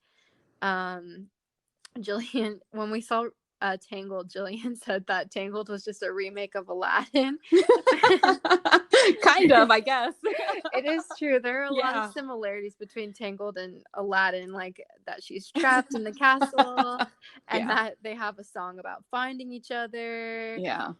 Jillian, when we saw Tangled, Jillian said that Tangled was just a remake of Aladdin.
Kind of, I guess.
It is true. There are a lot of similarities between Tangled and Aladdin, like that she's trapped in the castle and that they have a song about finding each other.
Yeah.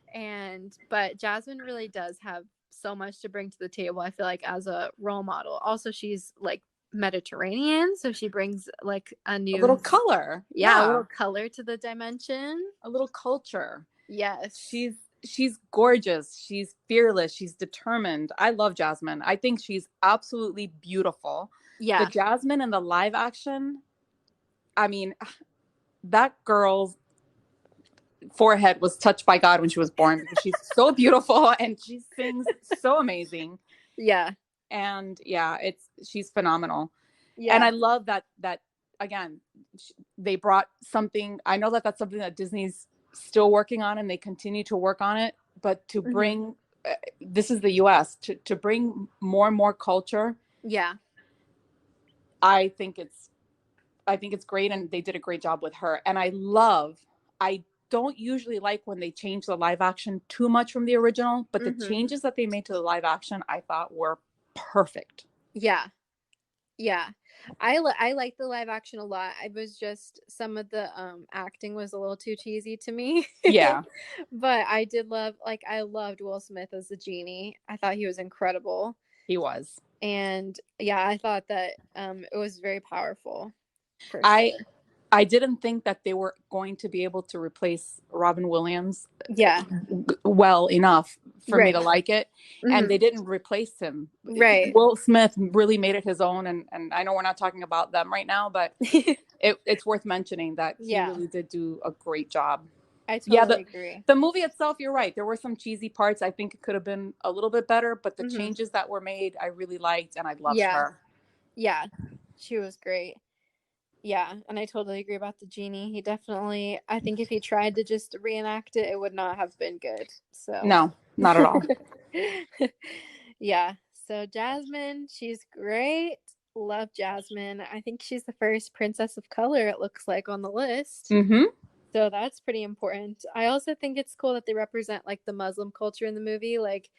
But Jasmine really does have so much to bring to the table, I feel like, as a role model. Also, she's like Mediterranean, so she brings like a
little color.
A little color to the dimension,
a little culture.
Yes.
She's gorgeous, she's fearless, she's determined. I love Jasmine. I think she's absolutely beautiful. The Jasmine in the live action, I mean, that girl's forehead was touched by God when she was born because she's so beautiful and she sings so amazing. And she's phenomenal. And I love that again, they brought something. I know that that's something that Disney's still working on and they continue to work on it, but to bring this is the US to bring more and more culture. I think it's great, and they did a great job with her. And I don't usually like when they change the live action too much from the original, but the changes that they made to the live action I thought were perfect.
I like the live action a lot. I was just, some of the acting was a little too cheesy to me. But I did love, I loved Will Smith as the genie. I thought he was incredible.
He was.
And I thought that it was very powerful.
I didn't think that they were going to be able to replace Robin Williams well enough for me to like it. And they didn't replace him. Will Smith really made it his own. And I know we're not talking about them right now, but it's worth mentioning that he really did do a great job.
I totally agree.
The movie itself, you're right. There were some cheesy parts. I think it could have been a little bit better, but the changes that were made, I really liked, and I loved her.
Yeah, she was great. Yeah, and I totally agree about the genie. He definitely, I think if he tried to just reenact it, it would not have been good. So
no, not at all.
So Jasmine, she's great. Love Jasmine. I think she's the first princess of color, it looks like, on the list. So that's pretty important. I also think it's cool that they represent like the Muslim culture in the movie. Like,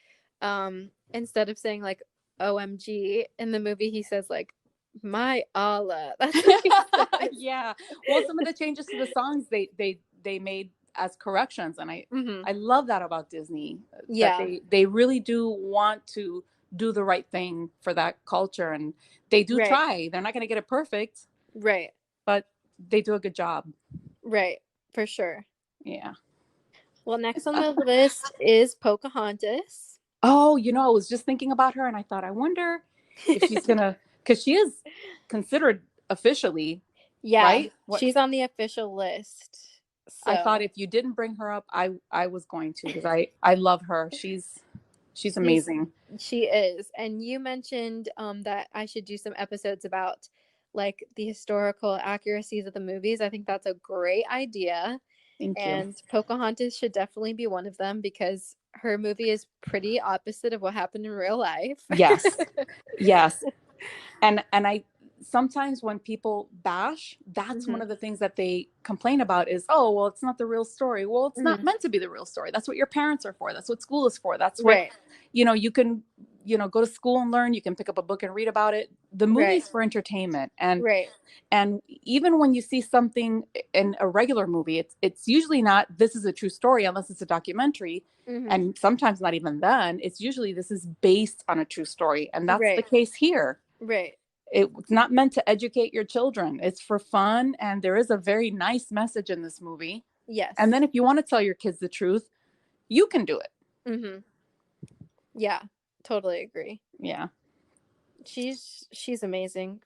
instead of saying like OMG in the movie, he says like, my Allah. That's what he says.
Well, some of the changes to the songs they made as corrections. And
Mm-hmm.
I love that about Disney, that
Yeah.
they really do want to do the right thing for that culture, and they do
Right.
try. They're not going to get it perfect,
Right.
but they do a good job.
Right. For sure.
Yeah.
Well, next on the list is Pocahontas.
Oh, I was just thinking about her, and I thought, I wonder if she's gonna, because she is considered officially,
Yeah,
right? What
she's on the official list.
I thought,
So
if you didn't bring her up, I was going to, because I love her. She's
she's
amazing.
she is. And you mentioned that I should do some episodes about like the historical accuracies of the movies. I think that's a great idea.
Thank you.
And Pocahontas should definitely be one of them because her movie is pretty opposite of what happened in real life.
Yes, yes. And I sometimes, when people bash, that's one
Hmm.
of the things that they complain about is, oh, well, it's not the real story. Well, it's not
Hmm.
meant to be the real story. That's what your parents are for. That's what school is for. That's what,
Right.
you can, go to school and learn. You can pick up a book and read about it. The
Right.
movie's for entertainment. and
Right.
and even when you see something in a regular movie, it's usually not, this is a true story, unless it's a documentary.
Hmm.
And sometimes not even then. It's usually, this is based on a true story, and that's the
Right.
case here.
Right.
It's not meant to educate your children. It's for fun. And there is a very nice message in this movie. And
Yes.
then if you want to tell your kids the truth, you can do it.
Hmm. Yeah. Totally agree.
Yeah.
She's amazing.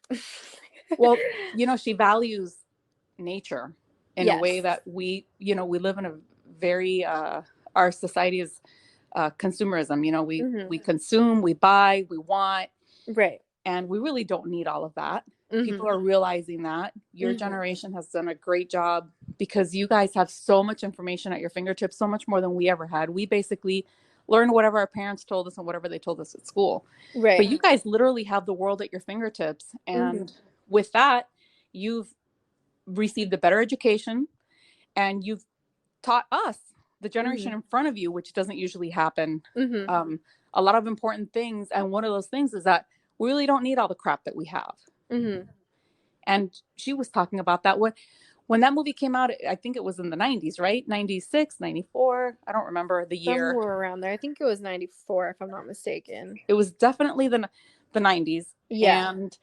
Well, she values nature in a way
Yes.
that we live in a very, our society is, consumerism.
Hmm.
We consume, we buy, we want,
Right.
and we really don't need all of that.
Hmm.
People are realizing that. Your
Hmm.
generation has done a great job, because you guys have so much information at your fingertips, so much more than we ever had. We basically learned whatever our parents told us and whatever they told us at school. But
Right.
you guys literally have the world at your fingertips.
Hmm.
And with that, you've received a better education, and you've taught us, the
Hmm.
generation in front of you, which doesn't usually happen,
Hmm.
um, a lot of important things. And one of those things is that we really don't need all the crap that we have.
Hmm.
And she was talking about that when that movie came out. I think it was in the 90s, right? 96, 94. I don't remember the year.
Somewhere around there. I think it was 94 if I'm not mistaken.
It was definitely the 90s.
Yeah.
And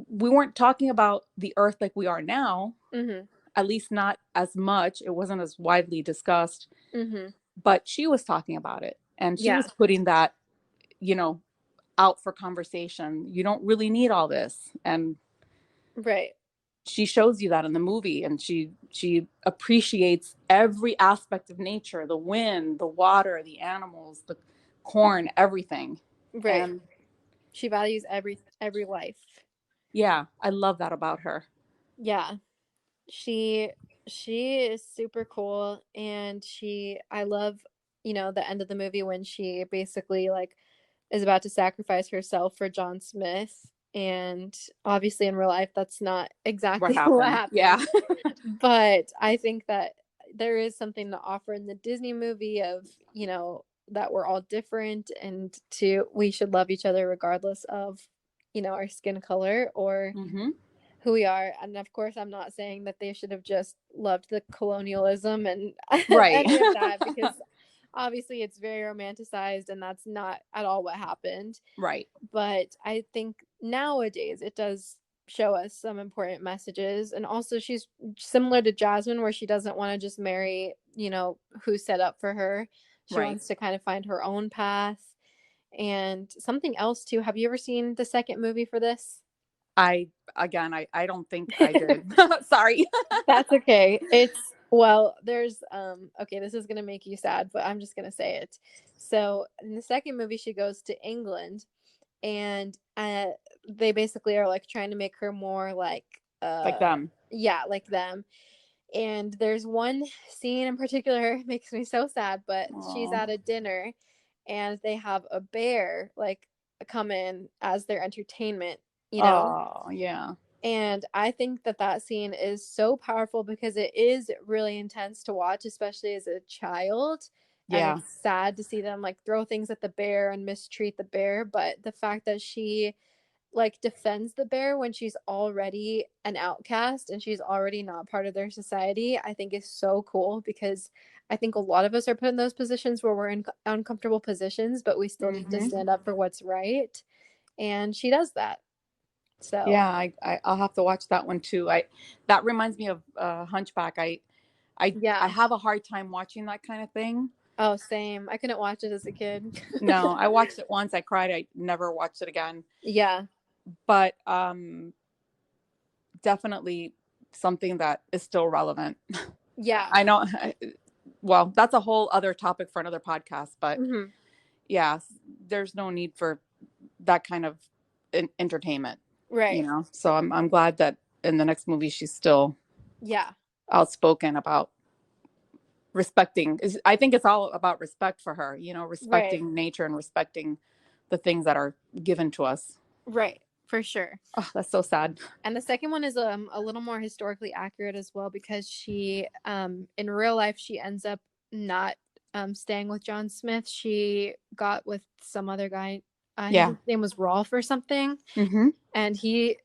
we weren't talking about the earth like we are now,
Hmm.
at least not as much. It wasn't as widely discussed,
Hmm.
but she was talking about it, and she
Yeah.
was putting that, you know, out for conversation. You don't really need all this. And
Right.
she shows you that in the movie, and she appreciates every aspect of nature, the wind, the water, the animals, the corn, everything.
Right.
And
She values every life.
yeah, I love that about her.
Yeah. She she is super cool, and I love, the end of the movie when she basically like is about to sacrifice herself for John Smith, and obviously in real life that's not
What
exactly what
happened? Yeah.
happened. But I think that there is something to offer in the Disney movie of, that we're all different, and we should love each other regardless of, our skin color or
Hmm.
who we are. And of course, I'm not saying that they should have just loved the colonialism and
Right.
any of that, because obviously it's very romanticized and that's not at all what happened.
Right.
But I think nowadays it does show us some important messages. And also, she's similar to Jasmine, where she doesn't want to just marry, who's set up for her. She
Right.
wants to kind of find her own path. And something else, too. Have you ever seen the second movie for this?
I Again, I don't think I did. Sorry.
That's okay. There's okay, this is gonna make you sad, but I'm just gonna say it. So in the second movie, she goes to England, and they basically are like trying to make her more like
Like them.
yeah, like them. And there's one scene in particular makes me so sad, but she's
Oh.
at a dinner and they have a bear like come in as their entertainment, you know.
Oh, yeah.
And I think that that scene is so powerful because it is really intense to watch, especially as a child. And
Yeah.
it's sad to see them like throw things at the bear and mistreat the bear. But the fact that she like defends the bear when she's already an outcast and she's already not part of their society, I think is so cool, because I think a lot of us are put in those positions where we're in uncomfortable positions, but we still need to stand up for what's right. And she does that. So
Yeah, I'll have to watch that one too. That reminds me of Hunchback. I
yeah.
have a hard time watching that kind of thing.
Oh, same. I couldn't watch it as a kid.
No, I watched it once. I cried. I never watched it again.
Yeah.
But definitely something that is still relevant.
Yeah.
I know. Well, that's a whole other topic for another podcast. But
Hmm.
yeah, there's no need for that kind of entertainment,
Right.
So I'm glad that in the next movie she's still
Yeah.
outspoken about respecting. I think it's all about respect for her,
Right.
respecting nature and respecting the things that are given to us.
Right. For sure.
Oh, that's so sad.
And the second one is a little more historically accurate as well, because she in real life she ends up not staying with John Smith. She got with some other guy. I think
Yeah.
his name was Rolf or something.
Mm-hmm.
And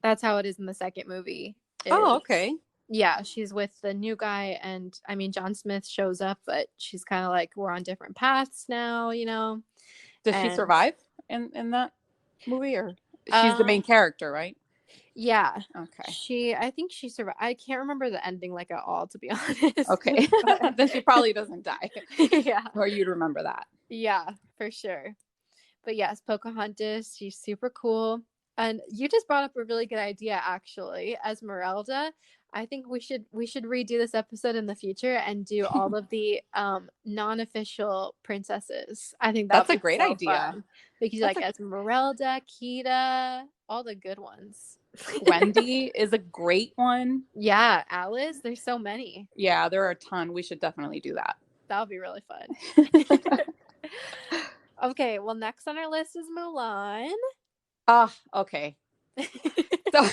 that's how it is in the second movie.
Oh, okay.
Yeah, she's with the new guy, and I mean John Smith shows up, but she's kind of like, we're on different paths now,
Does she
And
survive in that movie, or she's the
um
main character, right?
yeah,
Okay.
I think she survived. I can't remember the ending like at all, to be honest.
Okay.
But
Then she probably doesn't die,
yeah.
or you'd remember that.
Yeah, for sure. But yes, Pocahontas, she's super cool. And you just brought up a really good idea, actually. Esmeralda, I think we should redo this episode in the future and do all of the non-official princesses. I think that
That's
would
a
be
great
so
idea.
fun. We could do
That's
like
a
Esmeralda, Kita, all the good ones.
Wendy is a great one.
Yeah, Alice, there's so many.
Yeah, there are a ton. We should definitely do that.
That would be really fun. Okay, well, next on our list is Mulan.
Okay. So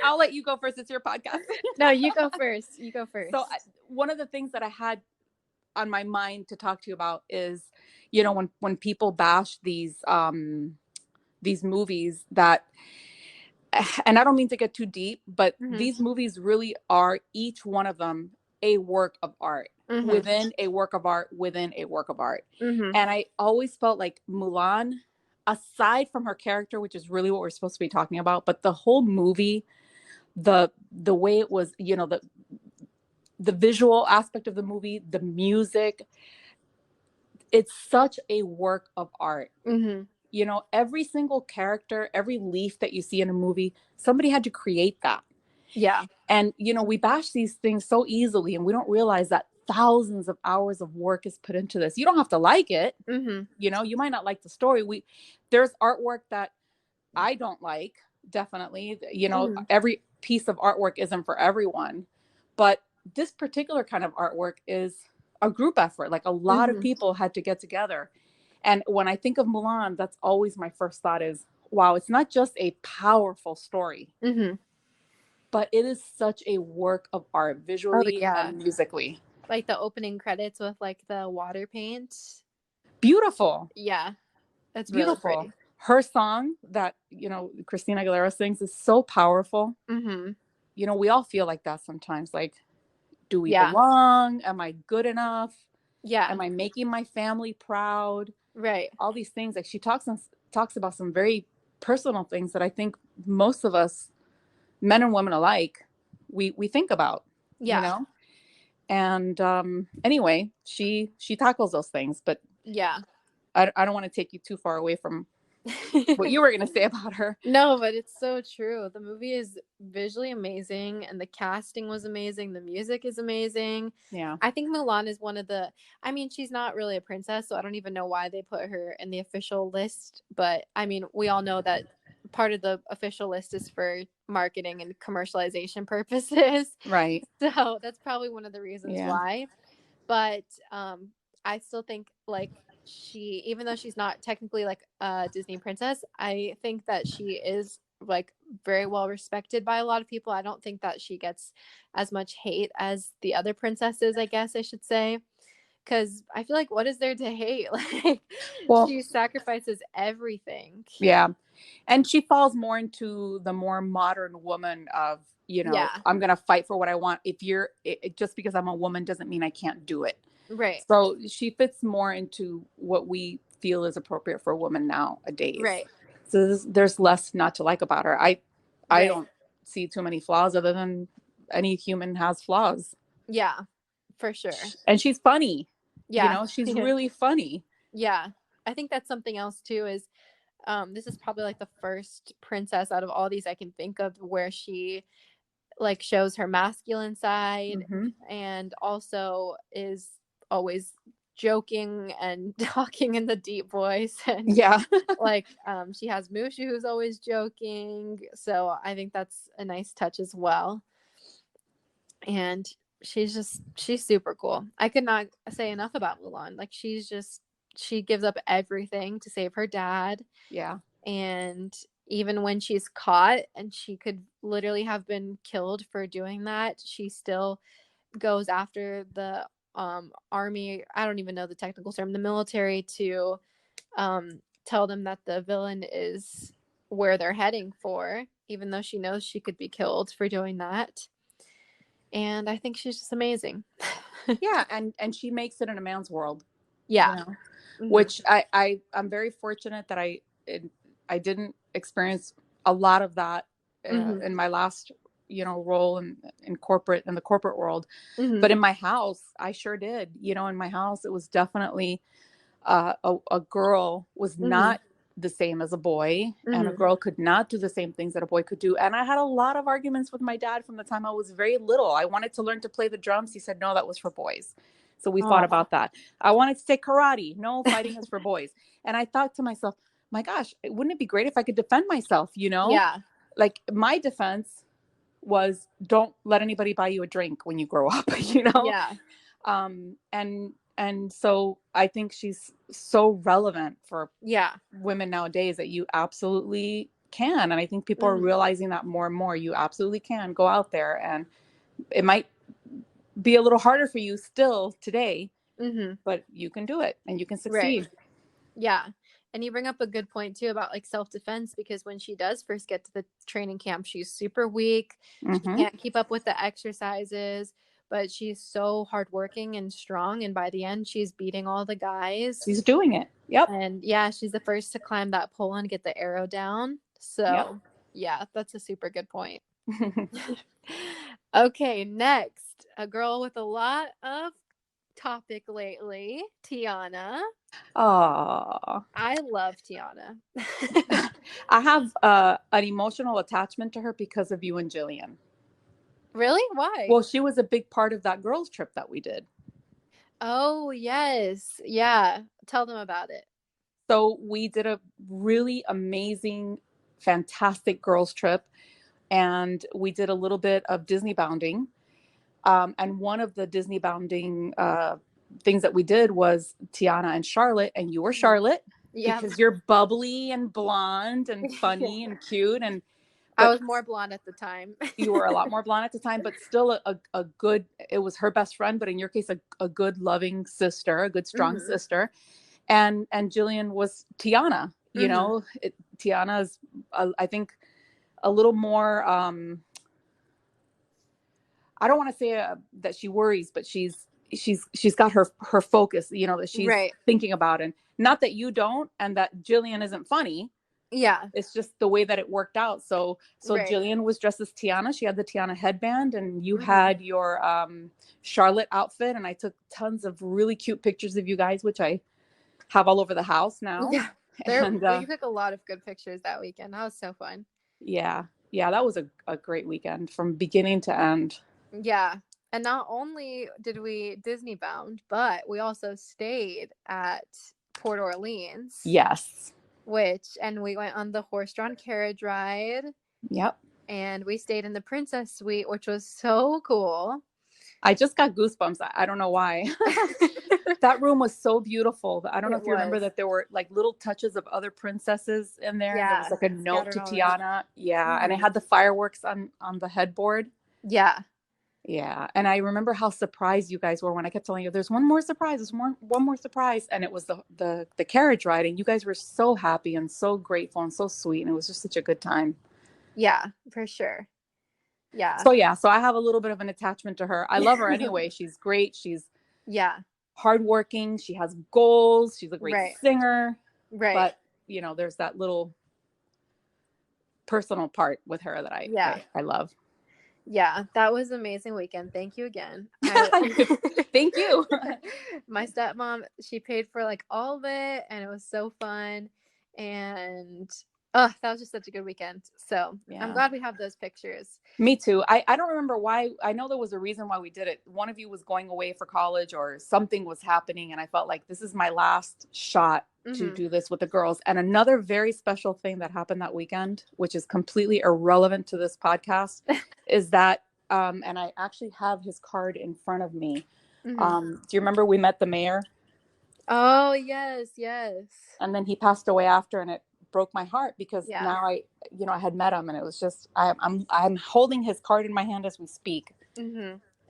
I'll let you go first. It's your podcast.
No, you go first. You go
So
first.
one of the things that I had on my mind to talk to you about is, when people bash these movies that, and I don't mean to get too deep, but
Mm-hmm.
these movies really are, each one of them, a work of art
Mm-hmm.
within a work of art within a work of art.
Mm-hmm.
And I always felt like Mulan, aside from her character, which is really what we're supposed to be talking about, but the whole movie, the way it was, the visual aspect of the movie, the music, it's such a work of art.
Mm-hmm.
Every single character, every leaf that you see in a movie, somebody had to create that.
Yeah.
And, we bash these things so easily, and we don't realize that thousands of hours of work is put into this. You don't have to like it.
Mm-hmm.
You might not like the story. There's artwork that I don't like, definitely.
Mm-hmm.
Every piece of artwork isn't for everyone. But this particular kind of artwork is a group effort. Like, a lot of
Mm-hmm.
people had to get together. And when I think of Mulan, that's always my first thought is, wow, it's not just a powerful story,
Mm-hmm.
but it is such a work of art,
Oh
visually
yeah.
and musically.
Like the opening credits with like the water paint.
Beautiful.
Yeah. That's really
Beautiful.
pretty.
Her song that, Christina Aguilera sings is so powerful.
Mm-hmm.
We all feel like that sometimes. Like, do we
Yeah.
belong? Am I good enough?
Yeah.
Am I making my family proud?
Right.
All these things. Like, she talks about some very personal things that I think most of us, men and women alike, we think about,
Yeah.
And anyway, she tackles those things, but
Yeah.
I don't want to take you too far away from what you were going to say about her.
No, but it's so true. The movie is visually amazing, and the casting was amazing. The music is amazing.
Yeah.
I think Mulan is I mean, she's not really a princess, so I don't even know why they put her in the official list. But I mean, we all know that part of the official list is for marketing and commercialization purposes.
Right.
So that's probably one of the reasons why. But I still think like even though she's not technically like a Disney princess, I think that she is like very well respected by a lot of people. I don't think that she gets as much hate as the other princesses, I guess I should say, because I feel like what is there to hate? Like,
Well,
she sacrifices everything.
yeah. And she falls more into the more modern woman of,
Yeah.
I'm going to fight for what I want. If just because I'm a woman doesn't mean I can't do it.
Right.
So she fits more into what we feel is appropriate for a woman nowadays.
Right.
So there's less not to like about her. I
Right.
don't see too many flaws other than any human has flaws.
Yeah, for sure.
And she's funny.
Yeah.
She's really funny.
Yeah. I think that's something else too is this is probably like the first princess out of all these I can think of where she like shows her masculine side
Hmm.
and also is always joking and talking in the deep voice and
Yeah.
like she has Mushu who's always joking, so I think that's a nice touch as well. And she's super cool. I could not say enough about Mulan. Like she gives up everything to save her dad.
Yeah.
And even when she's caught and she could literally have been killed for doing that, she still goes after the army. I don't even know the technical term, the military, to tell them that the villain is where they're heading for, even though she knows she could be killed for doing that. And I think she's just amazing.
Yeah. And she makes it in a man's world,
Yeah. Mm-hmm.
which I'm very fortunate that I didn't experience a lot of that
Mm-hmm.
in my last, role in the corporate world.
Mm-hmm.
But in my house, I sure did. In my house, it was definitely a girl was
Mm-hmm.
not the same as a boy, and a
Mm-hmm.
girl could not do the same things that a boy could do. And I had a lot of arguments with my dad from the time I was very little. I wanted to learn to play the drums. He said, no, that was for boys. So we fought
Oh.
about that. I wanted to take karate. No, fighting is for boys. And I thought to myself, my gosh, wouldn't it be great if I could defend myself?
Yeah.
Like my defense was, don't let anybody buy you a drink when you grow up,
Yeah.
And so I think she's so relevant for
Yeah.
women nowadays that you absolutely can. And I think people are
Mm-hmm.
realizing that more and more. You absolutely can go out there, and it might be a little harder for you still today,
Mm-hmm.
but you can do it and you can
Right.
succeed.
Yeah. And you bring up a good point too about like self-defense, because when she does first get to the training camp, she's super weak. She
Mm-hmm.
can't keep up with the exercises, but she's so hardworking and strong. And by the end, she's beating all the guys.
She's doing it. Yep.
And yeah, she's the first to climb that pole and get the arrow down.
Yep.
So yeah, that's a super good point. Okay, next, a girl with a lot of topic lately, Tiana.
Oh,
I love Tiana.
I have an emotional attachment to her because of you and Jillian.
Really? Why?
Well, she was a big part of that girls trip that we did.
Oh, yes. Yeah. Tell them about it.
So we did a really amazing, fantastic girls trip, and we did a little bit of Disney bounding. And one of the Disney bounding things that we did was Tiana and Charlotte, and you were Charlotte
Yeah.
because you're bubbly and blonde and funny and cute.
I
But
was more blonde at the time.
you were a lot more blonde at the time, but still a good, it was her best friend, but in your case, a good loving sister, a good strong
Mm-hmm.
sister. And Jillian was Tiana. Tiana is, I think, a little more. I don't want to say that she worries, but she's got her focus. That she's
Right.
thinking about, and not that you don't, and that Jillian isn't funny.
Yeah.
It's just the way that it worked out. So
Right.
Jillian was dressed as Tiana. She had the Tiana headband, and you
Mm-hmm.
had your Charlotte outfit. And I took tons of really cute pictures of you guys, which I have all over the house now.
Yeah.
And
We took a lot of good pictures that weekend. That was so fun.
yeah, that was a great weekend from beginning to end.
Yeah. And not only did we Disney bound, but we also stayed at Port Orleans.
Yes.
And we went on the horse-drawn carriage ride.
Yep.
And we stayed in the Princess Suite, which was so cool.
I just got goosebumps. I don't know why. That room was so beautiful. I don't know if you remember that there were like little touches of other princesses in there.
Yeah,
There was like a note to Tiana. Yeah.
Mm-hmm.
And it had the fireworks on the headboard.
Yeah.
Yeah. And I remember how surprised you guys were when I kept telling you, there's one more surprise, there's one more surprise. And it was the carriage ride. And you guys were so happy and so grateful and so sweet. And it was just such a good time.
Yeah, for sure. Yeah.
So yeah, so I have a little bit of an attachment to her. I love her anyway. She's great. She's
Yeah.
hardworking. She has goals. She's a great
Right.
singer.
Right.
But, you know, there's that little personal part with her that
Yeah.
I love.
Yeah, that was an amazing weekend. Thank you again.
Thank you.
My stepmom, she paid for like all of it, and it was so fun. And that was just such a good weekend. So
Yeah.
I'm glad we have those pictures.
Me too. I don't remember why. I know there was a reason why we did it. One of you was going away for college or something was happening. And I felt like this is my last shot to do this with the girls. And another very special thing that happened that weekend, which is completely irrelevant to this podcast, is that, and I actually have his card in front of me. Do you remember we met the mayor?
Oh, yes, yes.
And then he passed away after, and it broke my heart because
Yeah.
now I had met him, and it was just, I'm holding his card in my hand as we speak.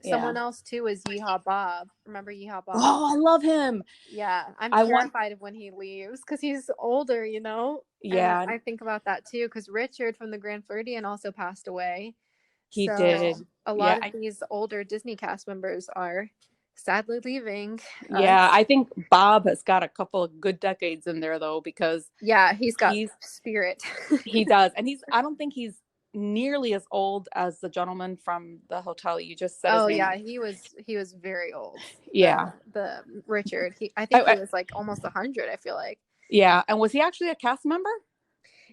Someone else too is Yeehaw Bob. Remember Yeehaw Bob?
Oh, I love him.
Yeah, I'm terrified of when he leaves because he's older, you know?
Yeah.
And I think about that too because Richard from the Grand Floridian also passed away.
He did.
A lot of these older Disney cast members are sadly leaving.
Yeah, I think Bob has got a couple of good decades in there though, because
he's got spirit.
He does. And I don't think he's nearly as old as the gentleman from the hotel you just said.
Oh yeah, he was very old.
Yeah.
The Richard. I think he was like almost 100, I feel like.
Yeah. And was he actually a cast member?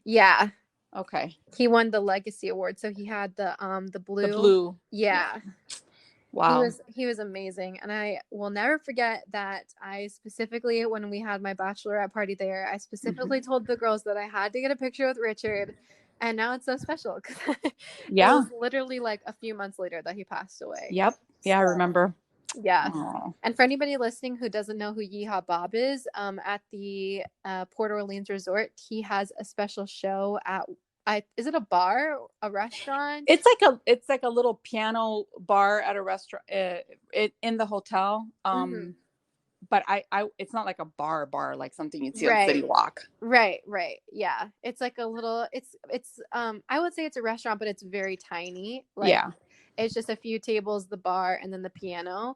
Yeah.
Okay.
He won the Legacy Award, so he had the blue.
The blue.
Yeah.
Wow.
He was amazing, and I will never forget that I specifically, when we had my bachelorette party there, I specifically told the girls that I had to get a picture with Richard, and now it's so special because it was literally like a few months later that he passed away.
Yep. Yeah, I remember.
Yeah. Aww. And for anybody listening who doesn't know who Yeehaw Bob is, at the Port Orleans Resort, he has a special show at is it a bar, a restaurant?
It's like a little piano bar at a restaurant in the hotel. But it's not like a bar like something you'd see on City Walk.
Right. Yeah. It's like a little, it's I would say it's a restaurant, but it's very tiny. It's just a few tables, the bar, and then the piano.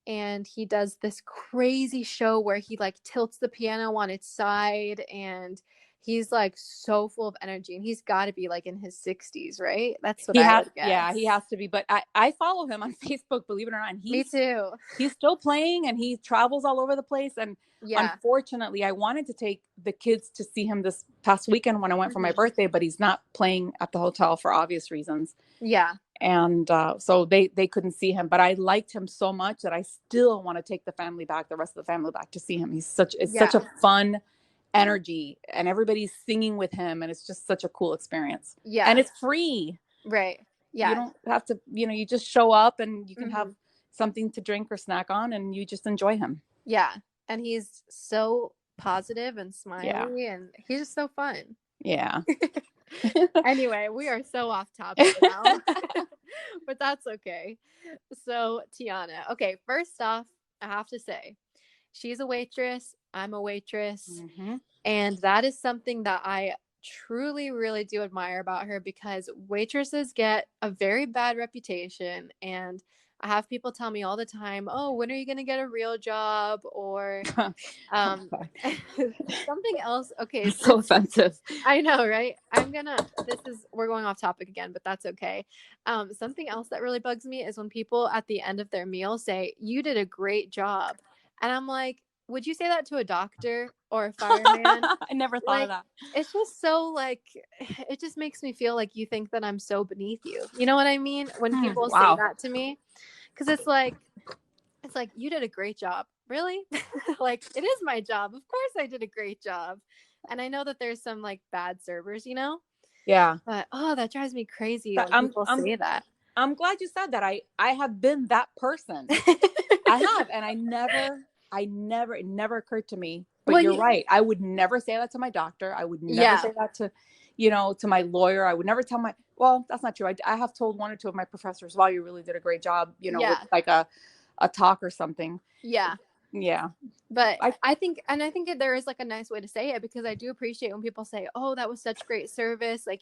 And he does this crazy show where he like tilts the piano on its side, and he's like so full of energy, and he's got to be like in his 60s, right? That's what I would guess.
Yeah, he has to be. But I follow him on Facebook, believe it or not. And
me too.
He's still playing, and he travels all over the place. And unfortunately, I wanted to take the kids to see him this past weekend when I went for my birthday, but he's not playing at the hotel for obvious reasons.
Yeah.
And so they couldn't see him, but I liked him so much that I still want to take the rest of the family back to see him. He's such a fun energy, and everybody's singing with him, and it's just such a cool experience. Yeah. And it's free.
Right. Yeah.
You don't have to, you just show up, and you can have something to drink or snack on, and you just enjoy him.
Yeah. And he's so positive and smiley, and he's just so fun.
Yeah.
Anyway, we are so off topic now, but that's okay. So Tiana, okay, first off, I have to say, she's a waitress, I'm a waitress, and that is something that I truly really do admire about her, because waitresses get a very bad reputation, and I have people tell me all the time, oh, when are you going to get a real job? Or something else. Okay.
So offensive.
I know, right? We're going off topic again, but that's okay. Something else that really bugs me is when people at the end of their meal say, you did a great job. And I'm like, would you say that to a doctor or a fireman?
I never thought of that.
It's just so it just makes me feel like you think that I'm so beneath you. You know what I mean? When people say that to me, because it's like, you did a great job. Really? It is my job. Of course I did a great job. And I know that there's some bad servers,
Yeah.
But that drives me crazy when people say that.
I'm glad you said that. I have been that person. I have, and it never occurred to me But you're right. I would never say that to my doctor. I would never say that to, to my lawyer. I would never tell well, that's not true. I have told one or two of my professors, wow, you really did a great job, with like a talk or something.
Yeah.
Yeah.
But I think there is like a nice way to say it, because I do appreciate when people say, oh, that was such great service. Like,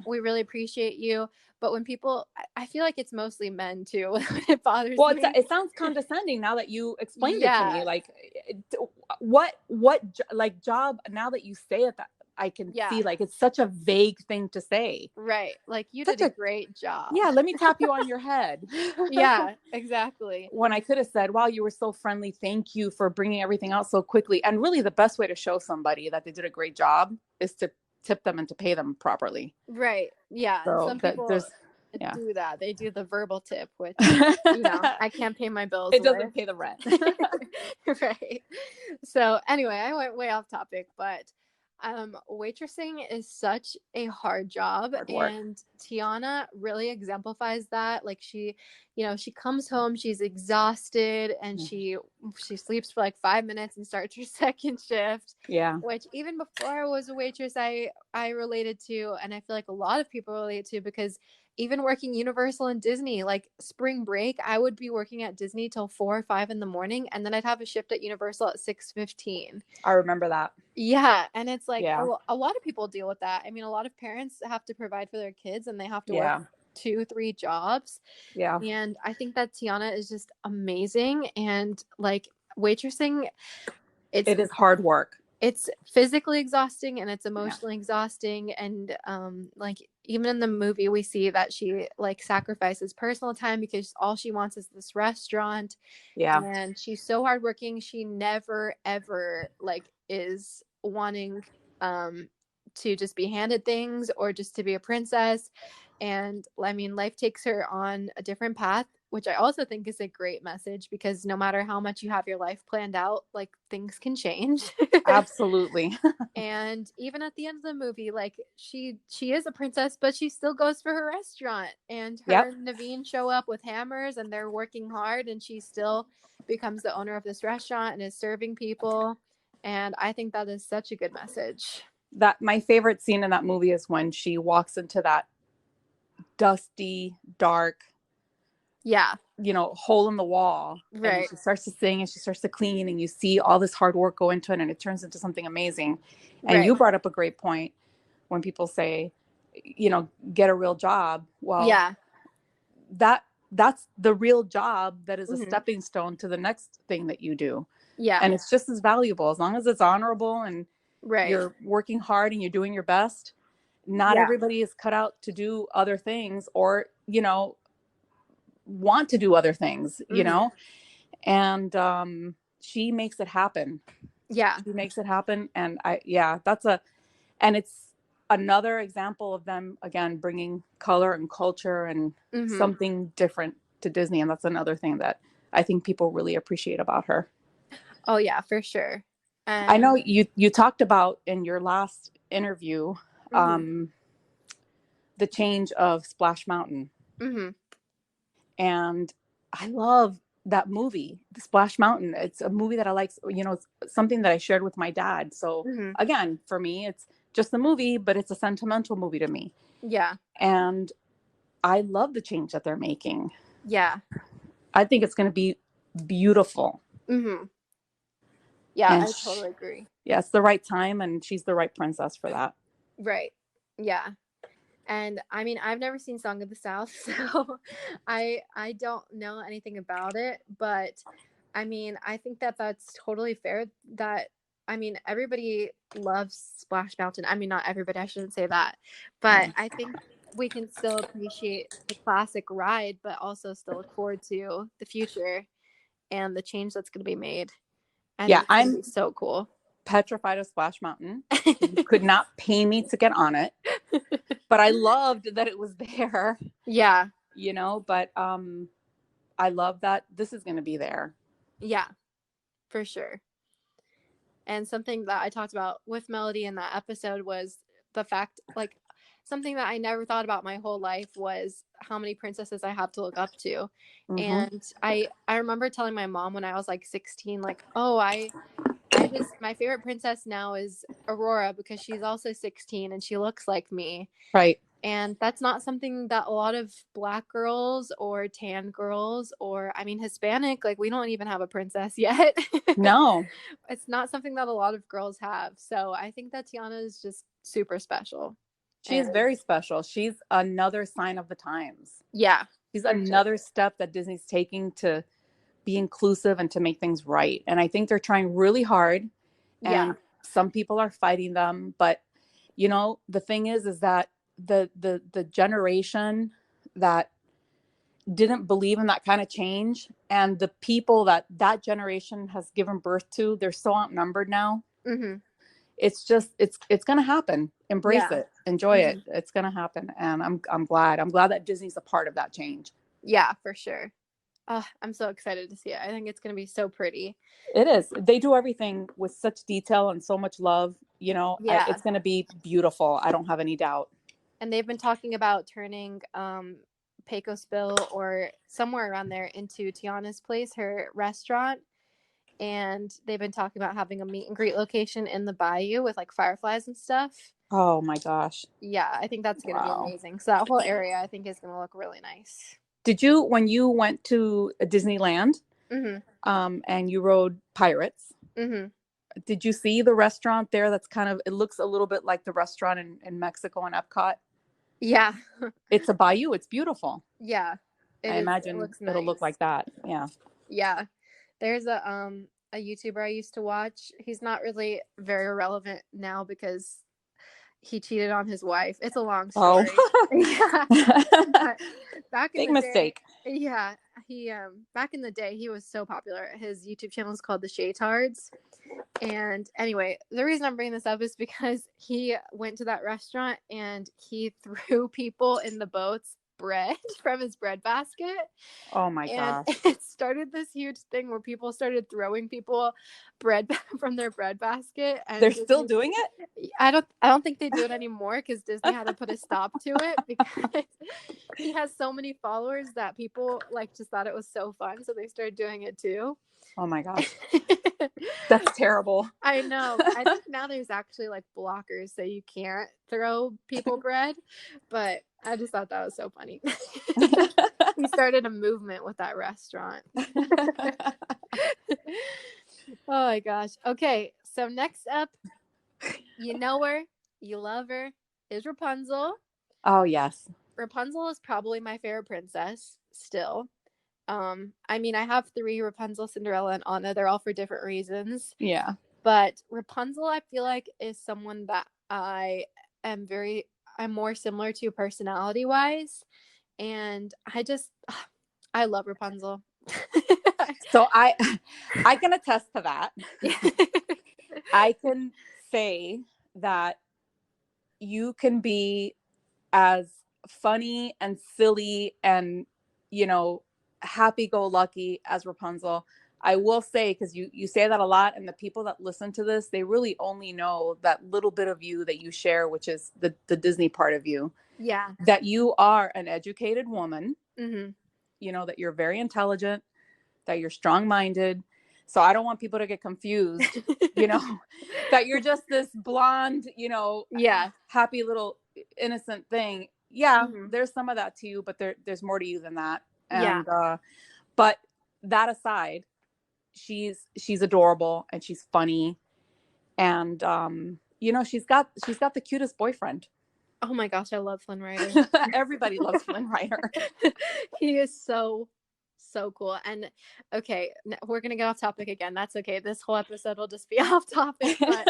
we really appreciate you. But when people, I feel like it's mostly men too. It bothers me.
It sounds condescending now that you explained it to me. Like, what like job, now that you say it, that I can see, like, it's such a vague thing to say.
Right. Like, you did a great job.
Yeah. Let me tap you on your head.
Yeah, exactly.
When I could have said, wow, you were so friendly. Thank you for bringing everything out so quickly. And really the best way to show somebody that they did a great job is to tip them and to pay them properly.
Right. Yeah.
So
some people do that. They do the verbal tip, which, I can't pay my bills.
It doesn't pay the rent.
Right. So anyway, I went way off topic, but waitressing is such a hard job, and Tiana really exemplifies that. Like, she comes home, she's exhausted, and she sleeps for like 5 minutes and starts her second shift.
Yeah.
Which, even before I was a waitress, I related to, and I feel like a lot of people relate to, because even working Universal and Disney, like spring break, I would be working at Disney till 4 or 5 in the morning, and then I'd have a shift at Universal at 6:15.
I remember that.
Yeah, and it's like a lot of people deal with that. I mean, a lot of parents have to provide for their kids, and they have to work 2-3 jobs.
Yeah.
And I think that Tiana is just amazing, and like, waitressing,
it is hard work.
It's physically exhausting, and it's emotionally exhausting. And like, even in the movie, we see that she like sacrifices personal time because all she wants is this restaurant.
Yeah.
And she's so hardworking. She never ever like is wanting to just be handed things or just to be a princess. And I mean, life takes her on a different path, which I also think is a great message, because no matter how much you have your life planned out, like, things can change.
Absolutely.
And even at the end of the movie, like, she is a princess, but she still goes for her restaurant, and her and Naveen show up with hammers, and they're working hard, and she still becomes the owner of this restaurant and is serving people. And I think that is such a good message.
That my favorite scene in that movie is when she walks into that dusty, dark, hole in the wall,
right?
And she starts to sing and she starts to clean, and you see all this hard work go into it, and it turns into something amazing. And you brought up a great point when people say, get a real job. Well, that's the real job that is a stepping stone to the next thing that you do. Yeah. And it's just as valuable as long as it's honorable and you're working hard and you're doing your best. Not everybody is cut out to do other things, or, want to do other things, and she makes it happen. Yeah. She makes it happen. And and it's another example of them, again, bringing color and culture and something different to Disney. And that's another thing that I think people really appreciate about her.
Oh yeah, for sure.
I know you talked about in your last interview, the change of Splash Mountain. And I love that movie, The Splash Mountain. It's a movie that I like, it's something that I shared with my dad. So again, for me, it's just a movie, but it's a sentimental movie to me. Yeah. And I love the change that they're making. Yeah. I think it's going to be beautiful.
Yeah, and I totally agree.
Yeah, it's the right time, and she's the right princess for that.
Right. Yeah. And I mean, I've never seen Song of the South, so I don't know anything about it. But I mean, I think that that's totally fair. That, I mean, everybody loves Splash Mountain. I mean, not everybody, I shouldn't say that. But I think we can still appreciate the classic ride, but also still look forward to the future and the change that's going to be made. And I'm so cool.
Petrified of Splash Mountain. You could not pay me to get on it, but I loved that it was there. Yeah. But I love that this is going to be there.
Yeah, for sure. And something that I talked about with Melody in that episode was the fact, like, something that I never thought about my whole life was how many princesses I have to look up to. And I remember telling my mom when I was like 16, like, oh, I my favorite princess now is Aurora because she's also 16 and she looks like me.
Right.
And that's not something that a lot of Black girls or tan girls or, I mean, Hispanic, like we don't even have a princess yet.
No.
It's not something that a lot of girls have. So I think that Tiana is just super special.
She is very special. She's another sign of the times.
Yeah.
She's another step that Disney's taking to be inclusive and to make things right. And I think they're trying really hard. And some people are fighting them. But, you know, the thing is that the generation that didn't believe in that kind of change and the people that generation has given birth to, they're so outnumbered now.
Mm-hmm.
It's just it's going to happen. Embrace it, enjoy it. It's going to happen. And I'm glad that Disney's a part of that change.
Yeah, for sure. Oh, I'm so excited to see it. I think it's going to be so pretty.
It is. They do everything with such detail and so much love, you know. It's going to be beautiful. I don't have any doubt.
And they've been talking about turning Pecosville or somewhere around there into Tiana's place, her restaurant. And they've been talking about having a meet and greet location in the bayou with like fireflies and stuff.
Oh my gosh.
Yeah, I think that's going to be amazing. So that whole area I think is going to look really nice.
Did you, when you went to Disneyland, and you rode Pirates, did you see the restaurant there that's kind of, it looks a little bit like the restaurant in Mexico and Epcot?
Yeah.
It's a bayou. It's beautiful.
Yeah.
I imagine it'll look like that. Yeah.
Yeah. There's a YouTuber I used to watch. He's not really very relevant now because he cheated on his wife. It's a long story. Yeah. But back in
Big
the
mistake.
Day, yeah. He back in the day he was so popular. His YouTube channel is called The Shaytards. And anyway, the reason I'm bringing this up is because he went to that restaurant and he threw people in the boats bread from his bread basket.
Oh my gosh.
And it started this huge thing where people started throwing people bread from their bread basket. And
they're still doing it?
I don't think they do it anymore because Disney had to put a stop to it because he has so many followers that people like just thought it was so fun, so they started doing it too.
Oh my gosh. That's terrible.
I know. I think now there's actually like blockers so you can't throw people bread, but I just thought that was so funny. He started a movement with that restaurant. Oh my gosh. Okay, so next up, you know her, you love her, is Rapunzel.
Oh yes.
Rapunzel is probably my favorite princess still. I mean, I have 3, Rapunzel, Cinderella, and Anna. They're all for different reasons.
Yeah.
But Rapunzel, I feel like, is someone that I'm more similar to personality-wise. And I love Rapunzel.
So I can attest to that. I can say that you can be as funny and silly and, you know, happy-go-lucky as Rapunzel. I will say, because you say that a lot, and the people that listen to this, they really only know that little bit of you that you share, which is the Disney part of you.
Yeah.
That you are an educated woman.
Mm-hmm.
You know, that you're very intelligent, that you're strong-minded. So I don't want people to get confused, you know, that you're just this blonde, you know, happy little innocent thing. Yeah, there's some of that to you, but there's more to you than that. And but that aside, she's adorable and she's funny, and you know, she's got the cutest boyfriend.
Oh my gosh, I love Flynn Rider.
Everybody loves Flynn Rider.
He is so cool. And okay, we're gonna get off topic again. That's okay. This whole episode will just be off topic. But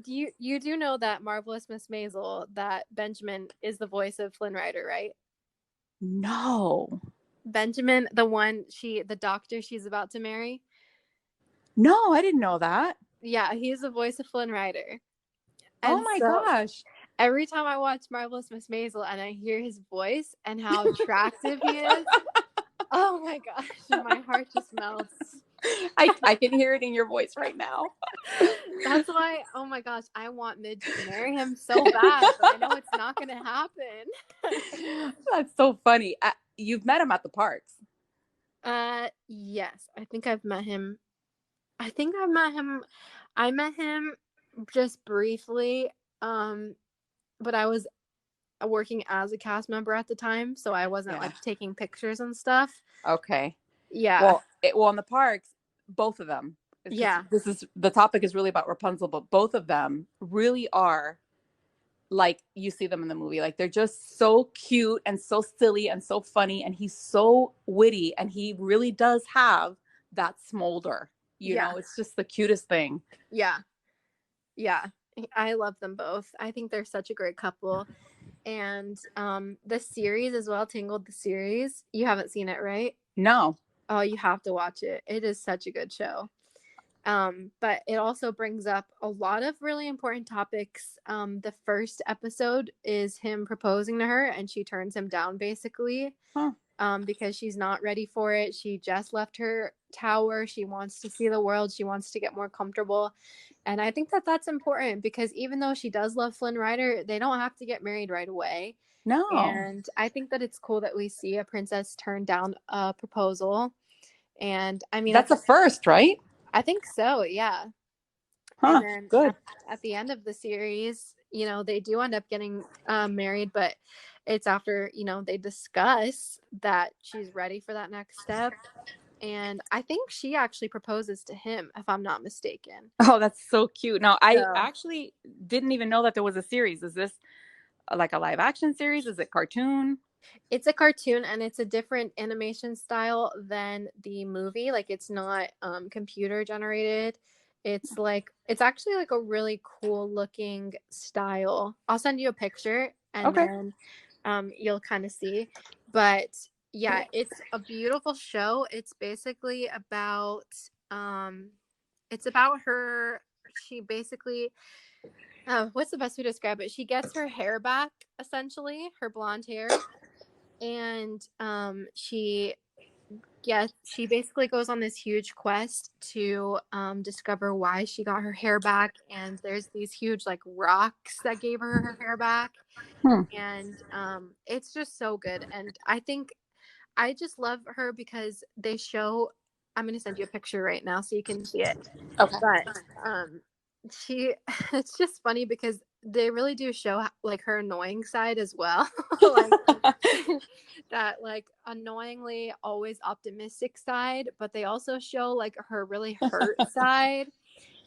you do know that Marvelous Miss Maisel, that Benjamin is the voice of Flynn Rider, right?
No.
Benjamin, the doctor she's about to marry.
No, I didn't know that.
Yeah, he's the voice of Flynn Rider.
And oh my gosh.
Every time I watch Marvelous Miss Maisel and I hear his voice and how attractive he is, oh my gosh, my heart just melts.
I can hear it in your voice right now.
That's why, oh my gosh, I want Midge to marry him so bad, but I know it's not going to happen.
That's so funny. You've met him at the parks.
Yes, I think I've met him. I met him just briefly, but I was working as a cast member at the time, so I wasn't
Yeah.
like taking pictures and stuff.
Okay.
Yeah.
Well, in the parks, both of them, because
Yeah.
this is the topic is really about Rapunzel, but both of them really are like you see them in the movie. Like they're just so cute and so silly and so funny, and he's so witty, and he really does have that smolder.
Yeah.
It's just the cutest thing.
Yeah. Yeah. I love them both. I think they're such a great couple. And the series as well, Tangled the series. You haven't seen it, right?
No.
Oh, you have to watch it. It is such a good show. But it also brings up a lot of really important topics. The first episode is him proposing to her, and she turns him down basically.
Huh.
Because she's not ready for it. She just left her tower. She wants to see the world. She wants to get more comfortable. And I think that that's important because even though she does love Flynn Rider, they don't have to get married right away.
No.
And I think that it's cool that we see a princess turn down a proposal. And I mean,
That's a first, right?
I think so, yeah. And
Huh.
then
Good.
at the end of the series, they do end up getting married, but it's after, they discuss that she's ready for that next step. And I think she actually proposes to him, if I'm not mistaken.
Oh, that's so cute. Now, I
So
actually didn't even know that there was a series. Is this like a live action series? Is it cartoon?
it's a cartoon and it's a different animation style than the movie. Like it's not computer generated. It's actually like a really cool looking style. I'll send you a picture and
Okay.
then you'll kind of see. But yeah, it's a beautiful show. It's basically about her. She basically what's the best way to describe it? She gets her hair back, essentially, her blonde hair, and she basically goes on this huge quest to discover why she got her hair back, and there's these huge like rocks that gave her hair back.
Hmm.
And it's just so good. And I think I just love her because they show, I'm going to send you a picture right now so you can see it.
Okay.
But she it's just funny because they really do show like her annoying side as well. Like that like annoyingly always optimistic side, but they also show like her really hurt side,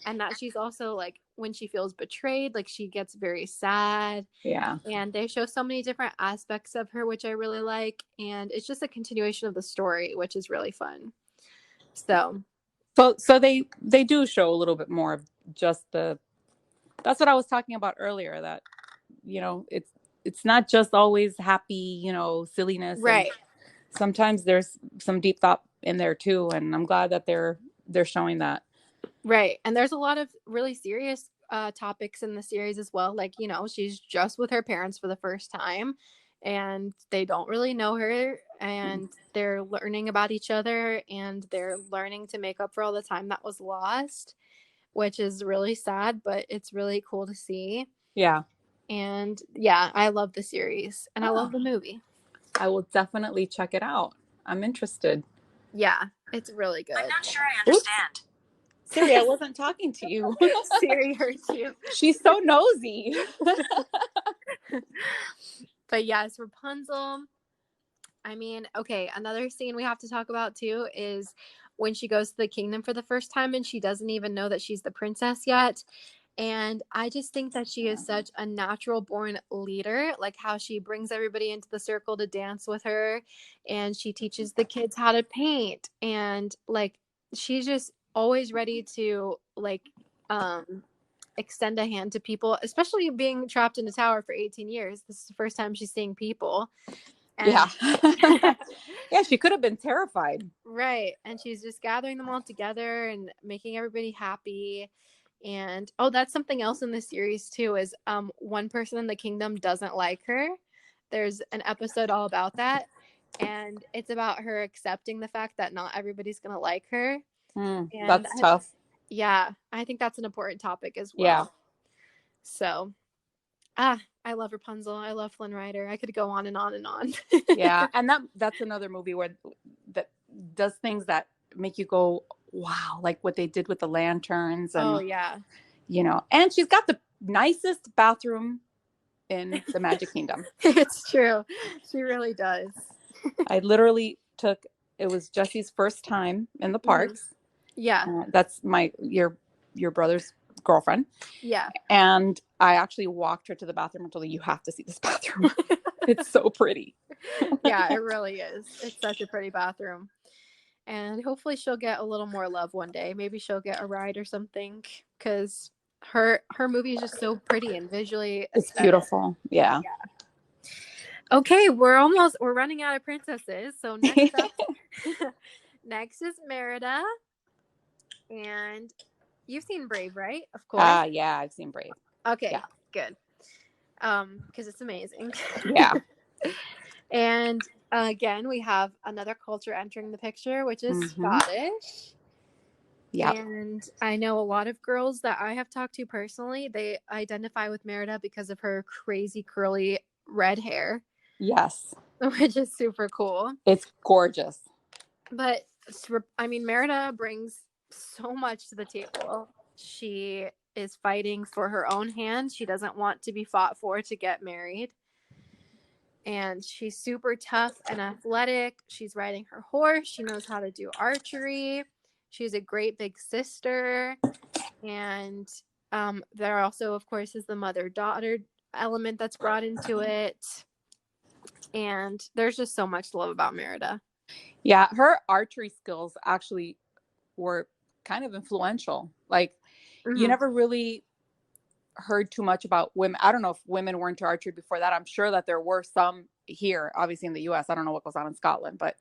and that she's also like when she feels betrayed, like she gets very sad.
Yeah.
And they show so many different aspects of her, which I really like, and it's just a continuation of the story, which is really fun. So
So they do show a little bit more of just the. That's what I was talking about earlier. That it's not just always happy, silliness, and
right.
sometimes there's some deep thought in there too. And I'm glad that they're showing that.
Right. And there's a lot of really serious topics in the series as well. Like, she's just with her parents for the first time and they don't really know her, and they're learning about each other and they're learning to make up for all the time that was lost, which is really sad, but it's really cool to see.
Yeah.
And yeah, I love the series and I love
Oh,
the movie.
I will definitely check it out. I'm interested.
Yeah, it's really good.
I'm not sure I understand. Siri, I wasn't talking to you.
Siri hurts you.
She's so nosy.
But yes, Rapunzel. I mean, okay, another scene we have to talk about too is when she goes to the kingdom for the first time and she doesn't even know that she's the princess yet. And I just think that she is such a natural born leader, like how she brings everybody into the circle to dance with her and she teaches the kids how to paint, and like she's just always ready to like extend a hand to people, especially being trapped in a tower for 18 years. This is the first time she's seeing people.
Yeah.
And
Yeah, she could have been terrified.
right. And she's just gathering them all together and making everybody happy. And that's something else in this series too, is one person in the kingdom doesn't like her. There's an episode all about that. And it's about her accepting the fact that not everybody's gonna like her. And
That's tough.
yeah, I think that's an important topic as well.
Yeah.
So I love Rapunzel. I love Flynn Rider. I could go on and on and on.
Yeah. And that's another movie that does things that make you go, wow, like what they did with the lanterns and,
Oh yeah.
and she's got the nicest bathroom in the Magic Kingdom.
It's true. She really does.
I literally it was Jesse's first time in the parks.
Yeah.
That's your brother's girlfriend.
Yeah.
And I actually walked her to the bathroom and told her, you have to see this bathroom. It's so pretty.
Yeah, it really is. It's such a pretty bathroom. And hopefully she'll get a little more love one day. Maybe she'll get a ride or something, because her movie is just so pretty and visually
It's
aesthetic.
beautiful. Yeah.
Okay, we're running out of princesses. So next up, next is Merida. And you've seen Brave, right? Of course.
Yeah, I've seen Brave.
Okay,
Yeah.
good. Because it's amazing.
Yeah.
And again, we have another culture entering the picture, which is Scottish.
Yeah.
And I know a lot of girls that I have talked to personally, they identify with Merida because of her crazy curly red hair.
Yes.
Which is super cool.
It's gorgeous.
But I mean, Merida brings so much to the table. She is fighting for her own hand. She doesn't want to be fought for to get married. And she's super tough and athletic. She's riding her horse. She knows how to do archery. She's a great big sister. And there also, of course, is the mother-daughter element that's brought into it. And there's just so much to love about Merida.
Yeah, her archery skills actually were kind of influential. Like, you never really heard too much about women. I don't know if women were into archery before that. I'm sure that there were some here, obviously in the US. I don't know what goes on in Scotland, but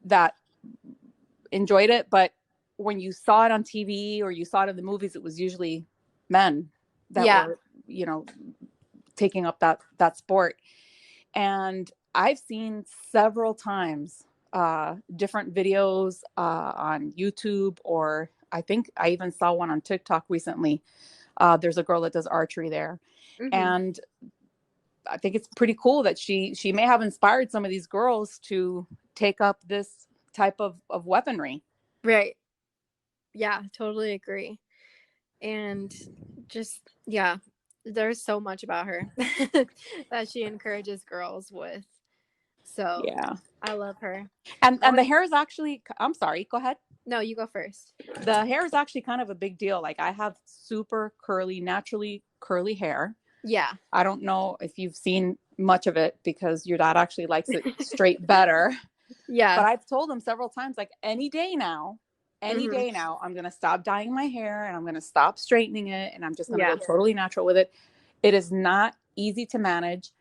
that enjoyed it. But when you saw it on TV or you saw it in the movies, it was usually men that were, taking up that sport. And I've seen several times different videos on YouTube, or I think I even saw one on TikTok recently. There's a girl that does archery there. And I think it's pretty cool that she may have inspired some of these girls to take up this type of weaponry.
Right. Yeah, totally agree. And just, yeah, there's so much about her that she encourages girls with. So
yeah,
I love her.
And the hair is actually, I'm sorry, go ahead.
No, you go first.
The hair is actually kind of a big deal. Like, I have super curly, naturally curly hair.
Yeah.
I don't know if you've seen much of it because your dad actually likes it straight better.
Yeah.
But I've told him several times, like, any day now, I'm going to stop dyeing my hair and I'm going to stop straightening it. And I'm just going to go totally natural with it. It is not easy to manage.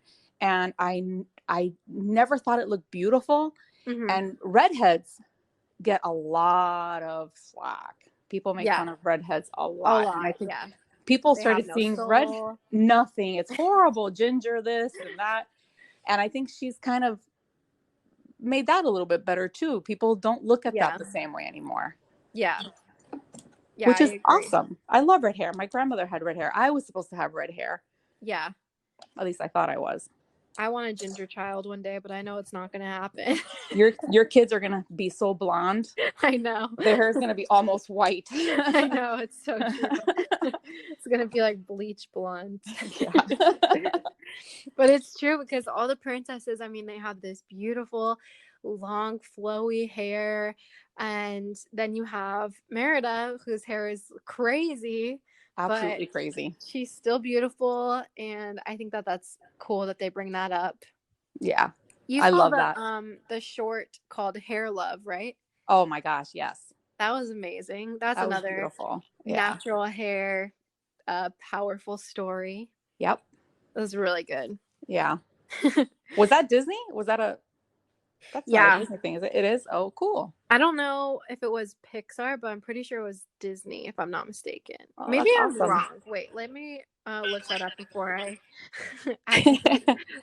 And I never thought it looked beautiful. And redheads get a lot of slack. People make fun of redheads a lot. And I think people started seeing nothing. It's horrible. Ginger this and that. And I think she's kind of made that a little bit better too. People don't look at that the same way anymore.
Yeah.
Which is awesome. I love red hair. My grandmother had red hair. I was supposed to have red hair.
Yeah.
At least I thought I was.
I want a ginger child one day, but I know it's not going to happen.
Your kids are going to be so blonde.
I know.
Their hair is going to be almost white.
I know. It's so true. It's going to be like bleach blonde.
Yeah.
But it's true because all the princesses, I mean, they have this beautiful, long, flowy hair. And then you have Merida, whose hair is crazy.
Absolutely crazy.
She's still beautiful, and I think that that's cool that they bring that up.
Yeah,
I love that. The short called Hair Love, right?
Oh my gosh, yes.
That was amazing. That's another
beautiful.
Natural hair, powerful story.
Yep.
It was really good.
Yeah. Was that Disney? Was that That's not a Disney thing, is it? It is? Oh, cool.
I don't know if it was Pixar, but I'm pretty sure it was Disney, if I'm not mistaken.
Oh,
maybe I'm wrong. Wait, let me look that up before I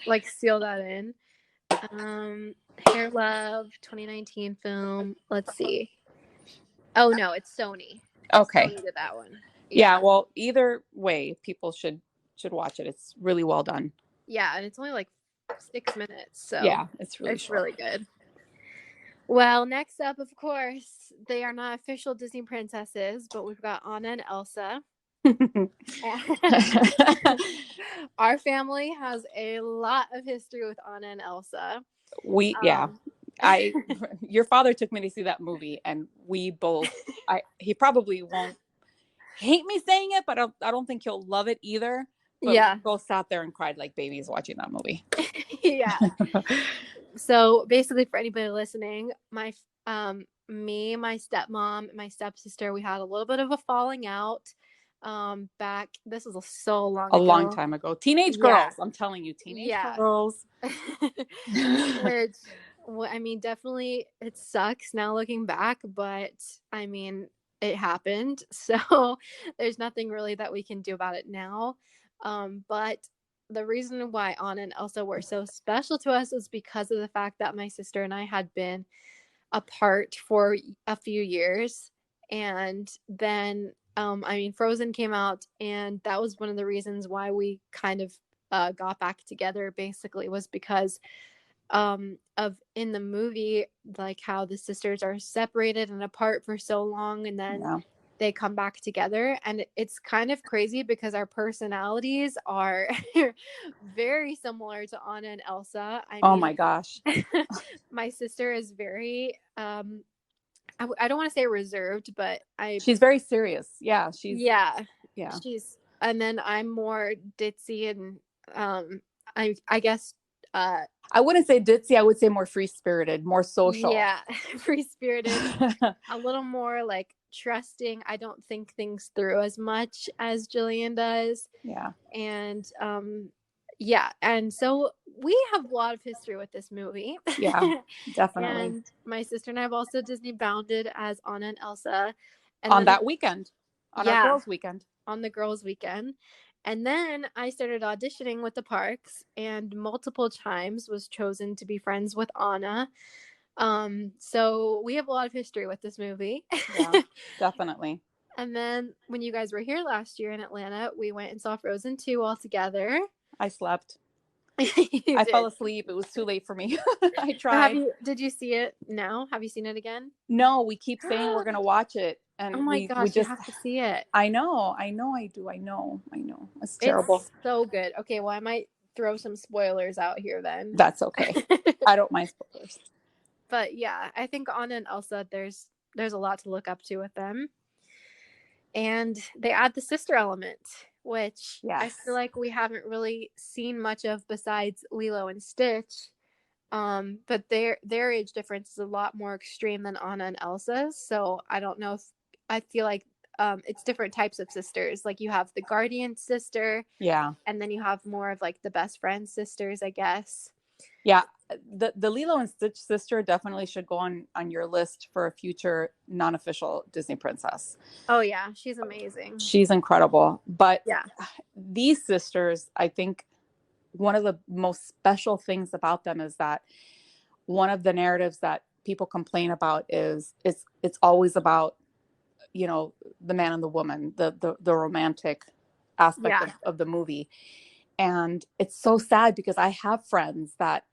like seal that in. Hair Love 2019 film. Let's see. Oh no, it's Sony.
Okay.
Sony did that one.
Yeah, well, either way, people should watch it. It's really well done. Yeah,
and it's only like 6 minutes, so
yeah, it's really
good. Well, next up, of course, they are not official Disney princesses, but we've got Anna and Elsa. And our family has a lot of history with Anna and Elsa.
Yeah. Your father took me to see that movie, and we both, he probably won't hate me saying it, but I don't think he'll love it either. But
Yeah.
we both sat there and cried like babies watching that movie.
Yeah. So basically, for anybody listening, my my stepmom, my stepsister, we had a little bit of a falling out. Back, this was so long
A
ago.
long time ago. Teenage girls, I'm telling you, teenage girls.
Which, I mean, definitely it sucks now looking back, but I mean, it happened. So there's nothing really that we can do about it now. But the reason why Anna and Elsa were so special to us was because of the fact that my sister and I had been apart for a few years. And then, I mean, Frozen came out, and that was one of the reasons why we kind of got back together, basically, was because of in the movie, like how the sisters are separated and apart for so long, and then they come back together. And it's kind of crazy because our personalities are very similar to Anna and Elsa. I mean,
my gosh.
my sister is very I don't want to say reserved, but
she's very serious. Yeah,
she's, and then I'm more ditzy and I guess
I wouldn't say ditzy, I would say more free-spirited, more social.
Yeah, free-spirited, a little more like trusting. I don't think things through as much as Jillian does.
Yeah.
And yeah, and so we have a lot of history with this movie.
Yeah, definitely.
And my sister and I have also Disney bounded as Anna and Elsa.
And on that weekend, on our girls' weekend.
On the girls' weekend. And then I started auditioning with the parks, and multiple times was chosen to be friends with Anna. So we have a lot of history with this movie.
Yeah, definitely.
And then when you guys were here last year in Atlanta, we went and saw Frozen 2 all together.
I slept. I fell asleep. It was too late for me. I tried.
Did you see it now? Have you seen it again?
No, we keep saying we're going to watch it. And
oh my gosh, we just have to see it.
I know I do. I know. It's terrible.
It's so good. Okay, well, I might throw some spoilers out here then.
That's okay. I don't mind spoilers.
But yeah, I think Anna and Elsa, there's a lot to look up to with them. And they add the sister element, which I feel like we haven't really seen much of besides Lilo and Stitch. But their age difference is a lot more extreme than Anna and Elsa's. So I don't know if I feel like it's different types of sisters. Like you have the guardian sister.
Yeah.
And then you have more of like the best friend sisters, I guess.
Yeah. The Lilo and Stitch sister definitely should go on your list for a future non-official Disney princess.
Oh yeah, she's amazing.
She's incredible. But
yeah,
these sisters, I think one of the most special things about them is that one of the narratives that people complain about is it's always about, you know, the man and the woman, the romantic aspect of the movie. And it's so sad because I have friends that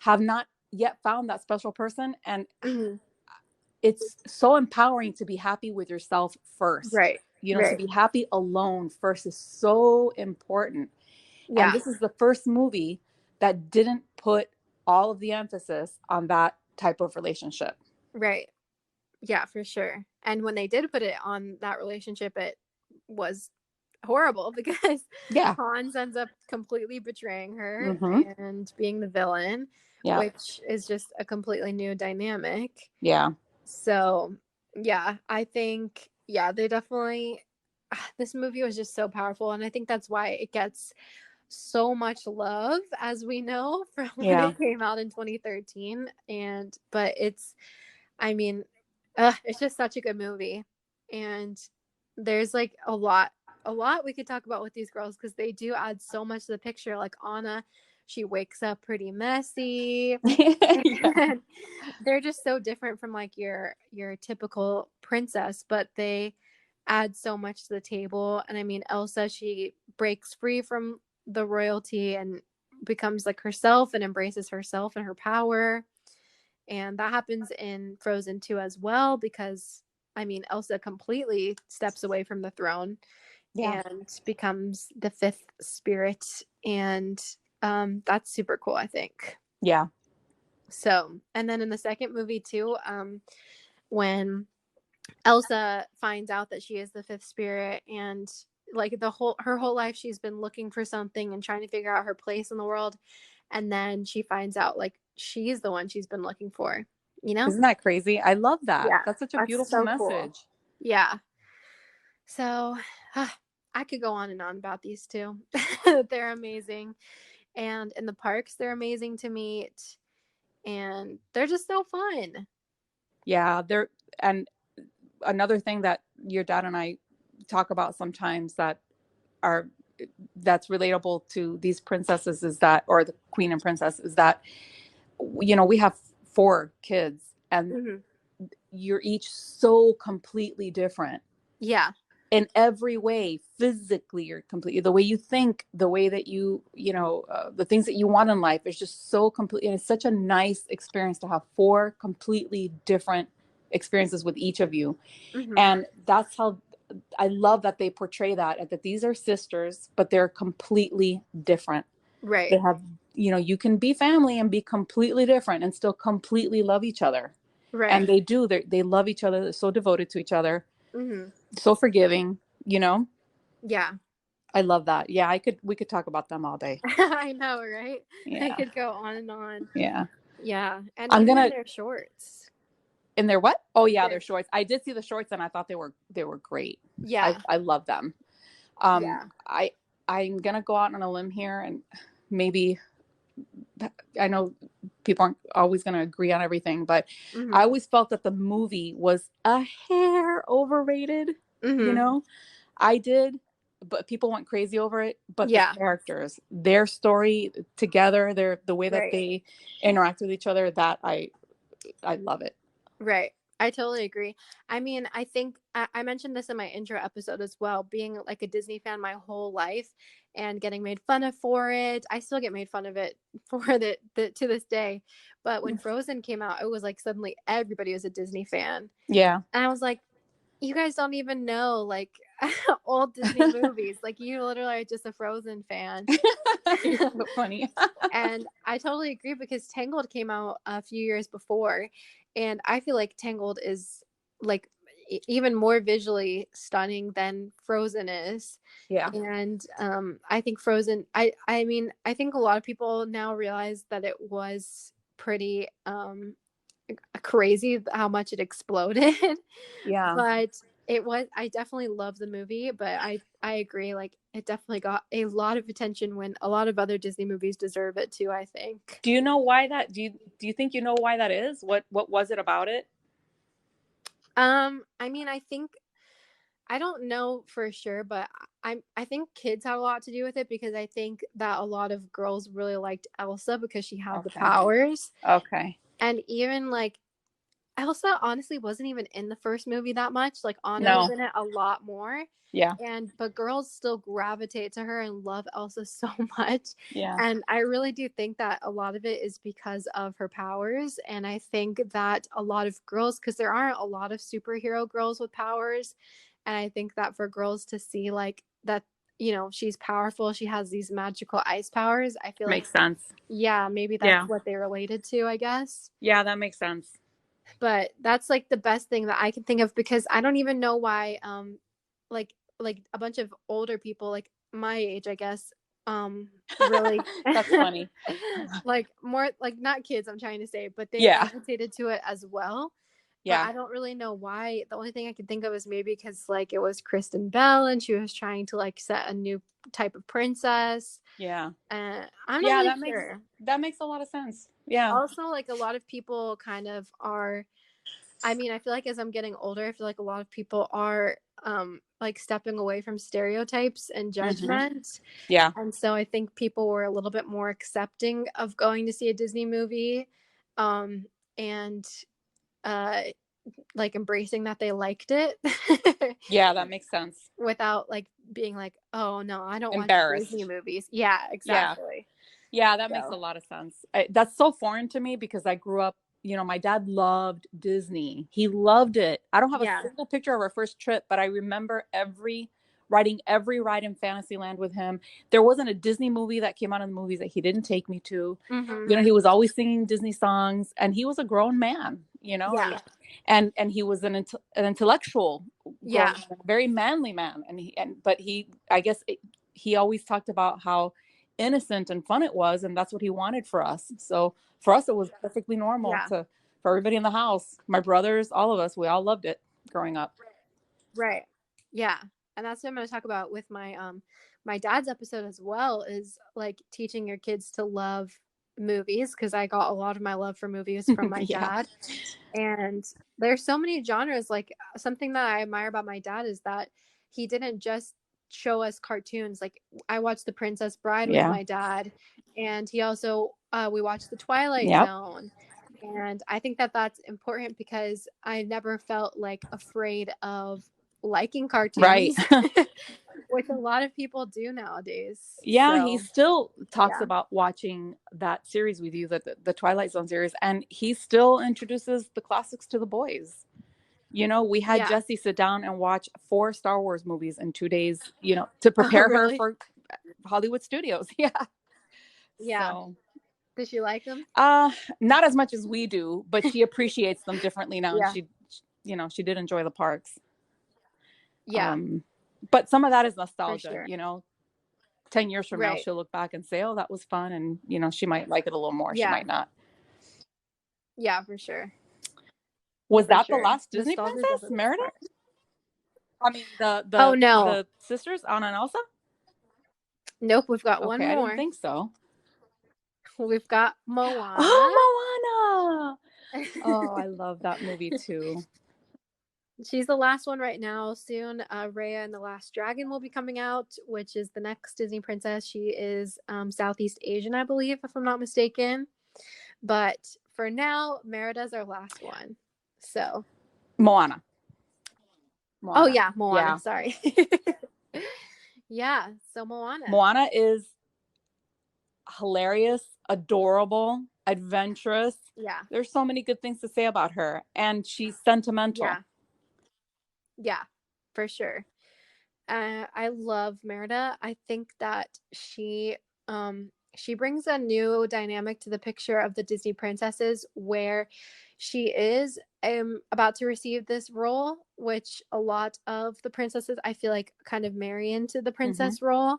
have not yet found that special person. And it's so empowering to be happy with yourself first.
Right.
You know, to be happy alone first is so important. Yeah. And this is the first movie that didn't put all of the emphasis on that type of relationship.
Right. Yeah, for sure. And when they did put it on that relationship, it was horrible because Hans ends up completely betraying her and being the villain, which is just a completely new dynamic.
Yeah.
So, yeah, I think, they definitely, this movie was just so powerful. And I think that's why it gets so much love, as we know, from when it came out in 2013. But it's, I mean, it's just such a good movie. And there's like a lot we could talk about with these girls because they do add so much to the picture. Like Anna, she wakes up pretty messy. And they're just so different from like your typical princess, but they add so much to the table. And I mean, Elsa, she breaks free from the royalty and becomes like herself and embraces herself and her power. And that happens in Frozen 2 as well, because I mean, Elsa completely steps away from the throne
Yeah.
and becomes the fifth spirit. And that's super cool, I think.
Yeah.
So, and then in the second movie too, when Elsa finds out that she is the fifth spirit, and like her whole life she's been looking for something and trying to figure out her place in the world, and then she finds out like she's the one she's been looking for, you know?
Isn't that crazy? I love that.
Yeah,
That's such a
that's
beautiful
so cool.
message.
Yeah. So, I could go on and on about these two. They're amazing. And in the parks, they're amazing to meet. And they're just so fun.
Yeah, and another thing that your dad and I talk about sometimes are that's relatable to these princesses is that, or the queen and princess, is that, we have 4 kids and
Mm-hmm.
you're each so completely different
Yeah.
in every way. Physically, you're completely, the way you think, the way that the things that you want in life is just so complete. And it's such a nice experience to have 4 completely different experiences with each of you.
Mm-hmm.
And that's how I love that they portray that these are sisters, but they're completely different.
Right.
They have, you can be family and be completely different and still completely love each other. And
Right.
they do, they love each other. They're so devoted to each other,
Mm-hmm.
so forgiving, you know?
Yeah.
I love that. Yeah, we could talk about them all day.
I know, right? I
Yeah.
could go on and on.
Yeah.
Yeah. And
I'm
even in
gonna
their shorts.
in their what? Oh yeah,
Their
their shorts. I did see the shorts and I thought they were great.
Yeah.
I love them. Um,
Yeah.
I I'm gonna go out on a limb here and maybe, I know people aren't always gonna agree on everything, but
Mm-hmm.
I always felt that the movie was a hair overrated. You
Mm-hmm.
know, I did, but people went crazy over it. But the
Yeah.
characters, their story together, the way that
Right.
they interact with each other, that I love it.
Right. I totally agree. I mean, I think I mentioned this in my intro episode as well, being like a Disney fan my whole life and getting made fun of for it. I still get made fun of it for the to this day. But when Frozen came out, it was like suddenly everybody was a Disney fan.
Yeah.
And I was like, you guys don't even know like old Disney movies. Like you literally are just a Frozen fan.
You're so funny.
And I totally agree, because Tangled came out a few years before, and I feel like Tangled is like even more visually stunning than Frozen is.
Yeah.
And I think Frozen, I mean, I think a lot of people now realize that it was pretty crazy how much it exploded.
Yeah.
But I definitely love the movie, but I agree, like it definitely got a lot of attention when a lot of other Disney movies deserve it too, I think.
Do you know why that? Do you think you know why that is? What was it about it?
I mean, I think I don't know for sure, but I think kids had a lot to do with it, because I think that a lot of girls really liked Elsa because she had the
Okay.
powers.
Okay.
And even like Elsa honestly wasn't even in the first movie that much. Like Anna was
No.
in it a lot more.
Yeah.
But girls still gravitate to her and love Elsa so much.
Yeah.
And I really do think that a lot of it is because of her powers. And I think that a lot of girls, because there aren't a lot of superhero girls with powers, and I think that for girls to see like that, she's powerful, she has these magical ice powers, I feel like,
Makes sense.
yeah, maybe that's
Yeah.
what they related to, I guess.
Yeah, that makes sense.
But that's like the best thing that I can think of, because I don't even know why like a bunch of older people like my age, I guess, really
That's funny.
like more like not kids, I'm trying to say, but they
Yeah.
gravitated to it as well. But
Yeah.
I don't really know why. The only thing I can think of is maybe because like it was Kristen Bell and she was trying to like set a new type of princess.
Yeah.
I'm not
Yeah,
really
that
sure.
makes a lot of sense. Yeah.
Also, like a lot of people kind of are, I mean, I feel like as I'm getting older, I feel like a lot of people are like stepping away from stereotypes and
Mhm.
judgment.
Yeah.
And so I think people were a little bit more accepting of going to see a Disney movie, and uh like embracing that they liked it.
Yeah, that makes sense.
Without like being like, "Oh no, I don't watch Disney
Embarrassed.
movies." Yeah,
Yeah.
exactly.
Yeah, that makes a
So,
lot of sense. That's so foreign to me because I grew up my dad loved Disney. He loved it. I don't have a
Yeah.
single picture of our first trip, but I remember riding every ride in Fantasyland with him. There wasn't a Disney movie that came out in the movies that he didn't take me to.
Mm-hmm.
He was always singing Disney songs, and he was a grown man,
Yeah.
and he was an intellectual grown
Yeah.
man, a very manly man. But I guess he always talked about how innocent and fun it was, and that's what he wanted for us. So for us, it was perfectly normal
Yeah.
for everybody in the house, my brothers, all of us, we all loved it growing up.
Right. Yeah. And that's what I'm going to talk about with my dad's episode as well, is like teaching your kids to love movies, because I got a lot of my love for movies from my
Yeah.
dad. And there's so many genres. Like, something that I admire about my dad is that he didn't just show us cartoons. Like, I watched The Princess Bride with
Yeah.
my dad, and he also we watched The Twilight
Yep.
Zone. And I think that that's important, because I never felt like afraid of liking
Right.
cartoons, which a lot of people do nowadays.
Yeah,
So,
he still talks
yeah.
about watching that series with you, the Twilight Zone series, and he still introduces the classics to the boys. We had
Yeah.
Jessie sit down and watch 4 Star Wars movies in 2 days, to
Oh,
prepare her
really?
for Hollywood Studios. Yeah.
Yeah.
So,
Did she like them?
not as much as we do, but she appreciates them differently now.
Yeah.
And she did enjoy the parks.
Yeah.
But some of that is
For
nostalgia,
sure.
10 years from now,
Right.
she'll look back and say, oh, that was fun. And, she might like it a little more. She
Yeah.
might not.
Yeah, for sure.
Was
For
that the
sure.
last Disney
Nostalgia is
princess,
definitely the best
Merida?
part.
I mean,
Oh, no.
the sisters, Anna and Elsa?
Nope, we've got one
Okay, I didn't
more.
think so.
We've got Moana.
Oh, Moana! Oh, I love that movie too.
She's the last one right now. Soon, Raya and the Last Dragon will be coming out, which is the next Disney princess. She is Southeast Asian, I believe, if I'm not mistaken. But for now, Merida's our last one. So.
Moana.
Oh, yeah, Moana.
Yeah.
Sorry. Yeah, so Moana.
Moana is hilarious, adorable, adventurous.
Yeah.
There's so many good things to say about her. And she's sentimental.
Yeah. Yeah, for sure. I love Merida. I think that she brings a new dynamic to the picture of the Disney princesses, where she is about to receive this role, which a lot of the princesses, I feel like, kind of marry into the princess role.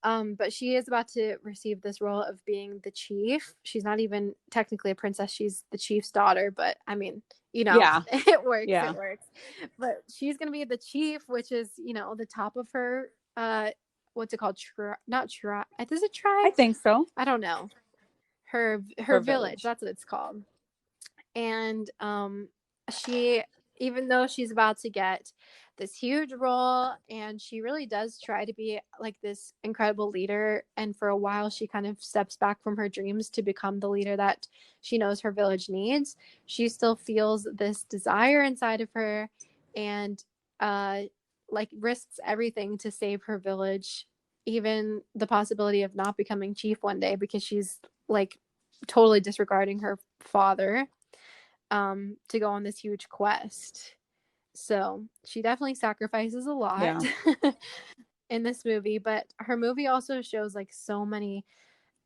But she is about to receive this role of being the chief. She's not even technically a princess. She's the chief's daughter, but I mean,
Yeah.
it works.
Yeah.
It works. But she's going to be the chief, which is, the top of her, what's it called? Not tribe. Is it tribe?
I think so.
I don't know. Her village. That's what it's called. And she, even though she's about to get this huge role, and she really does try to be like this incredible leader, and for a while she kind of steps back from her dreams to become the leader that she knows her village needs, she still feels this desire inside of her, and like risks everything to save her village, even the possibility of not becoming chief one day, because she's like totally disregarding her father to go on this huge quest. So she definitely sacrifices a lot in this movie, but her movie also shows like so many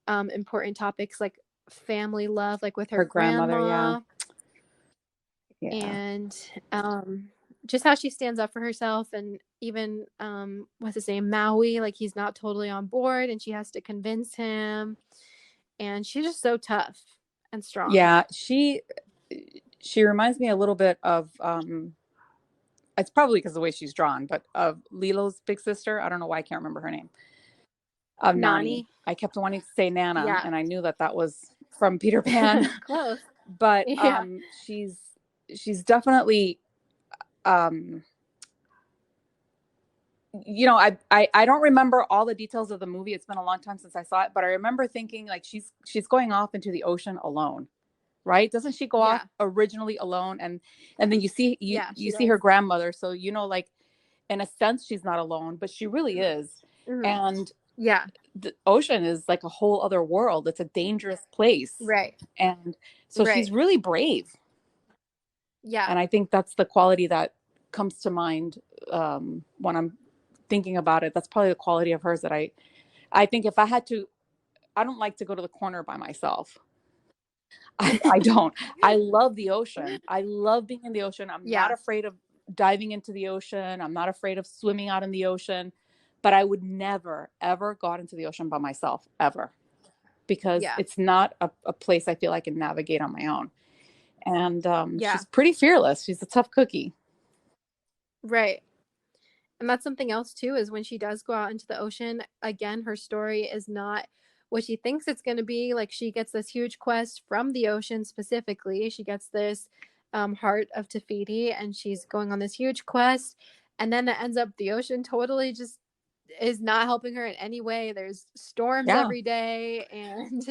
important topics, like family love, like with her grandma.
Yeah.
And just how she stands up for herself, and even what's his name, Maui, like he's not totally on board and she has to convince him, and she's just so tough and strong.
Yeah, she reminds me a little bit of it's probably because of the way she's drawn, but of Lilo's big sister. I don't know why I can't remember her name. Of Nani. I kept wanting to say Nana, and I knew that was from Peter Pan.
Close.
But she's definitely I don't remember all the details of the movie. It's been a long time since I saw it, but I remember thinking like she's going off into the ocean alone. Right? Doesn't she go off originally alone? And then you see see her grandmother. So, like in a sense, she's not alone, but she really is. And
Yeah.
the ocean is like a whole other world. It's a dangerous place.
Right.
And so she's
Right.
really brave.
Yeah.
And I think that's the quality that comes to mind when I'm thinking about it. That's probably the quality of hers that I think if I had to, I don't like to go to the corner by myself. I don't. I love the ocean. I love being in the ocean. I'm not
Yeah.
afraid of diving into the ocean. I'm not afraid of swimming out in the ocean, but I would never, ever go out into the ocean by myself, ever, because
Yeah.
it's not a place I feel I can navigate on my own. And
Yeah.
she's pretty fearless. She's a tough cookie.
Right. And that's something else too, is when she does go out into the ocean, again, her story is not what she thinks it's going to be. Like, she gets this huge quest from the ocean specifically. She gets this heart of Tafiti, and she's going on this huge quest. And then it ends up the ocean totally just is not helping her in any way. There's storms
Yeah.
every day, and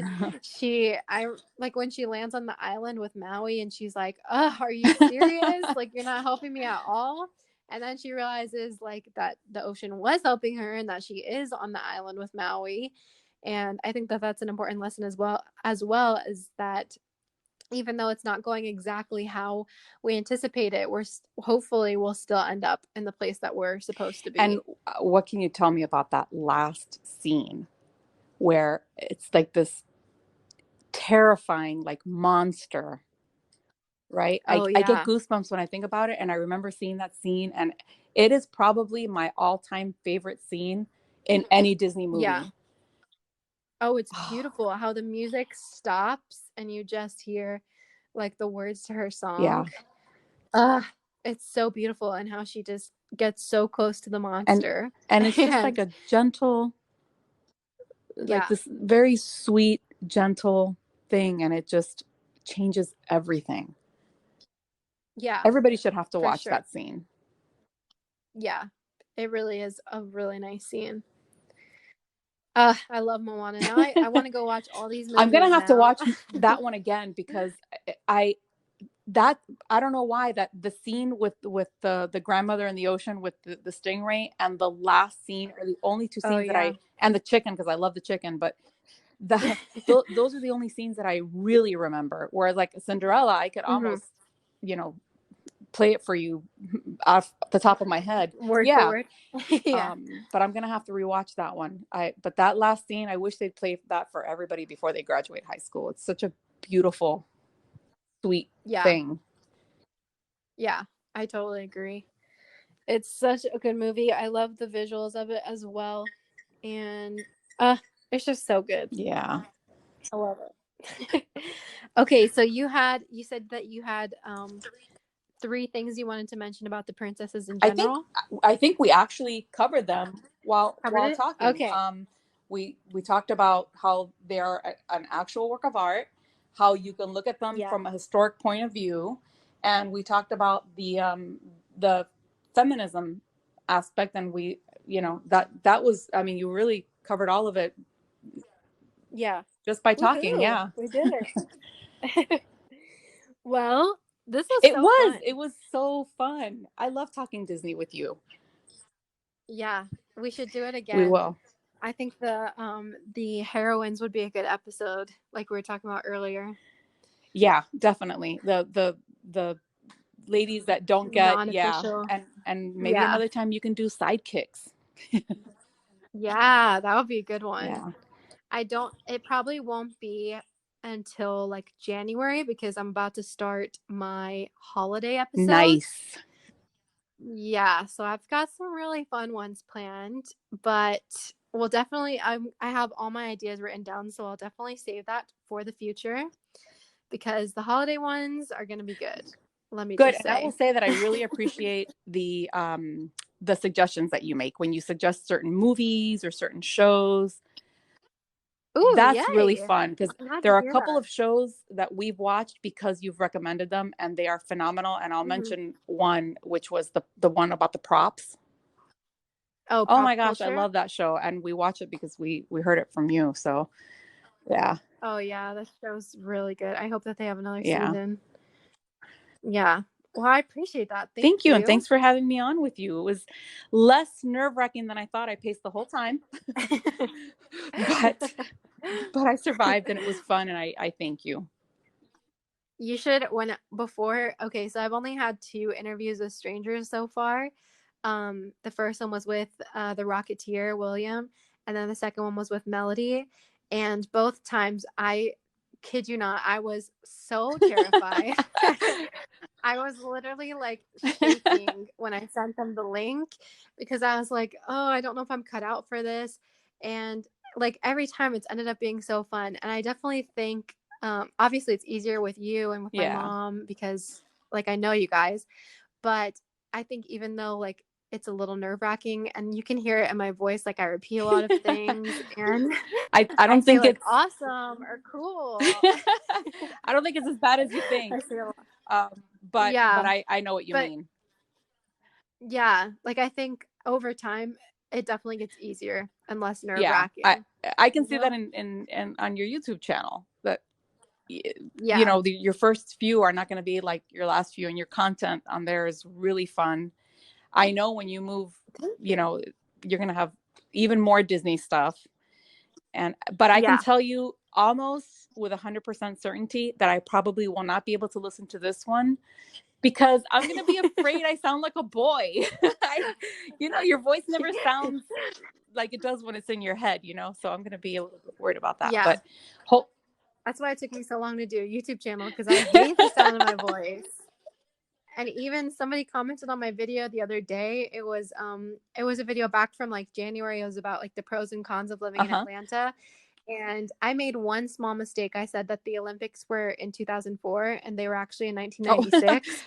I like when she lands on the island with Maui, and she's like, "Oh, are you serious? Like, you're not helping me at all." And then she realizes like that the ocean was helping her, and that she is on the island with Maui. And I think that that's an important lesson as well as that even though it's not going exactly how we anticipate it, hopefully we'll still end up in the place that we're supposed to
And
be.
what can you tell me about that last scene where it's like this terrifying, like monster, right?
Oh
I get
yeah.
goosebumps when I think about it. And I remember seeing that scene, and it is probably my all-time favorite scene in any Disney
Yeah.
movie.
Oh, it's beautiful how the music stops and you just hear like the words to her
Yeah.
song. It's so beautiful, and how she just gets so close to the
And
monster.
it's just like
And
a gentle, like
yeah.
this very sweet, gentle thing, and it just changes everything.
Yeah,
Everybody should have to
for
watch
sure.
that scene.
Yeah. It really is a really nice scene. I love Moana. Now I want to go watch all these
I'm gonna
movies
have to
now.
watch that one again because I that I don't know why that the scene with the grandmother in the ocean with the stingray and the last scene are the only two
Oh
scenes that
yeah.
I and the chicken because I love the chicken, but those are the only scenes that I really remember. Whereas like Cinderella, I could
Mm-hmm.
almost you know play it for you off the top of my head.
Word for
Yeah.
word. Yeah.
But I'm gonna have to rewatch that one. But that last scene, I wish they'd play that for everybody before they graduate high school. It's such a beautiful, sweet
Yeah.
thing.
Yeah. I totally agree. It's such a good movie. I love the visuals of it as well. And it's just so good.
Yeah.
I love it. Okay, so you said that you had three things you wanted to mention about the princesses in
I think
general.
I think we actually covered them
Covered
while
it?
talking.
Okay.
We talked about how they are an actual work of art, how you can look at them
Yeah.
from a historic point of view, and we talked about the feminism aspect, and we that was I mean you really covered all of it
Yeah.
just by talking.
Woohoo.
Yeah,
We did it. Well, this was so fun.
it was so fun. I love talking Disney with you.
Yeah. We should do it
We
again.
will.
I think the heroines would be a good episode, like we were talking about earlier.
Yeah, definitely. The ladies that don't get, yeah,
Non-official.
and maybe
Yeah.
another time you can do sidekicks.
Yeah, that would be a good one.
Yeah.
It probably won't be until like January, because I'm about to start my holiday episodes.
Nice.
Yeah, so I've got some really fun ones planned, but we'll definitely I have all my ideas written down, so I'll definitely save that for the future, because the holiday ones are going to be good. Let me
Good.
just
And I will
say.
say that I really appreciate the suggestions that you make when you suggest certain movies or certain shows.
Ooh,
That's really
yay.
fun because
I'm glad
there
to
are a
hear
couple
that.
of shows that we've watched because you've recommended them and they are phenomenal. And I'll
Mhm.
mention one, which was the one about the props.
Oh,
Oh
pop
my gosh, I
culture.
love that show. And we watch it because we heard it from you. So yeah.
Oh yeah, that show's really good. I hope that they have another
Yeah.
season. Yeah. Well, I appreciate that.
Thank
Thank
you. And
you.
thanks for having me on with you. It was less nerve-wracking than I thought. I paced the whole time, but I survived and it was fun. And I thank you.
You should okay, so I've only had 2 interviews with strangers so far. The first one was with the Rocketeer, William, and then the second one was with Melody. And both times, I kid you not, I was so terrified. I was literally like shaking when I sent them the link because I was like, oh, I don't know if I'm cut out for this. And like every time it's ended up being so fun. And I definitely think, obviously, it's easier with you and with my
Yeah.
mom because like I know you guys. But I think even though like it's a little nerve wracking and you can hear it in my voice, like I repeat a lot of things and
I
I
don't
say
think
like
it's
awesome or cool.
I don't think it's as bad as you think.
I say a lot.
But
Yeah.
I know what you
But
mean.
yeah, like I think over time it definitely gets easier and less nerve
Yeah.
wracking.
I can
You
see that
know?
in on your YouTube channel that
Yeah.
your first few are not going to be like your last few, and your content on there is really fun. I know when you move,
Thank
you
you.
know, you're going to have even more Disney stuff. But I can
Yeah.
tell you almost with 100% certainty that I probably will not be able to listen to this one because I'm going to be afraid I sound like a boy. Your voice never sounds like it does when it's in your head, so I'm going to be a little bit worried about that.
Yeah.
But hope.
That's why it took me so long to do a YouTube channel because I hate the sound of my voice. And even somebody commented on my video the other day. It was a video back from like January. It was about like the pros and cons of living in Atlanta. And I made one small mistake. I said that the Olympics were in 2004 and they were actually in 1996.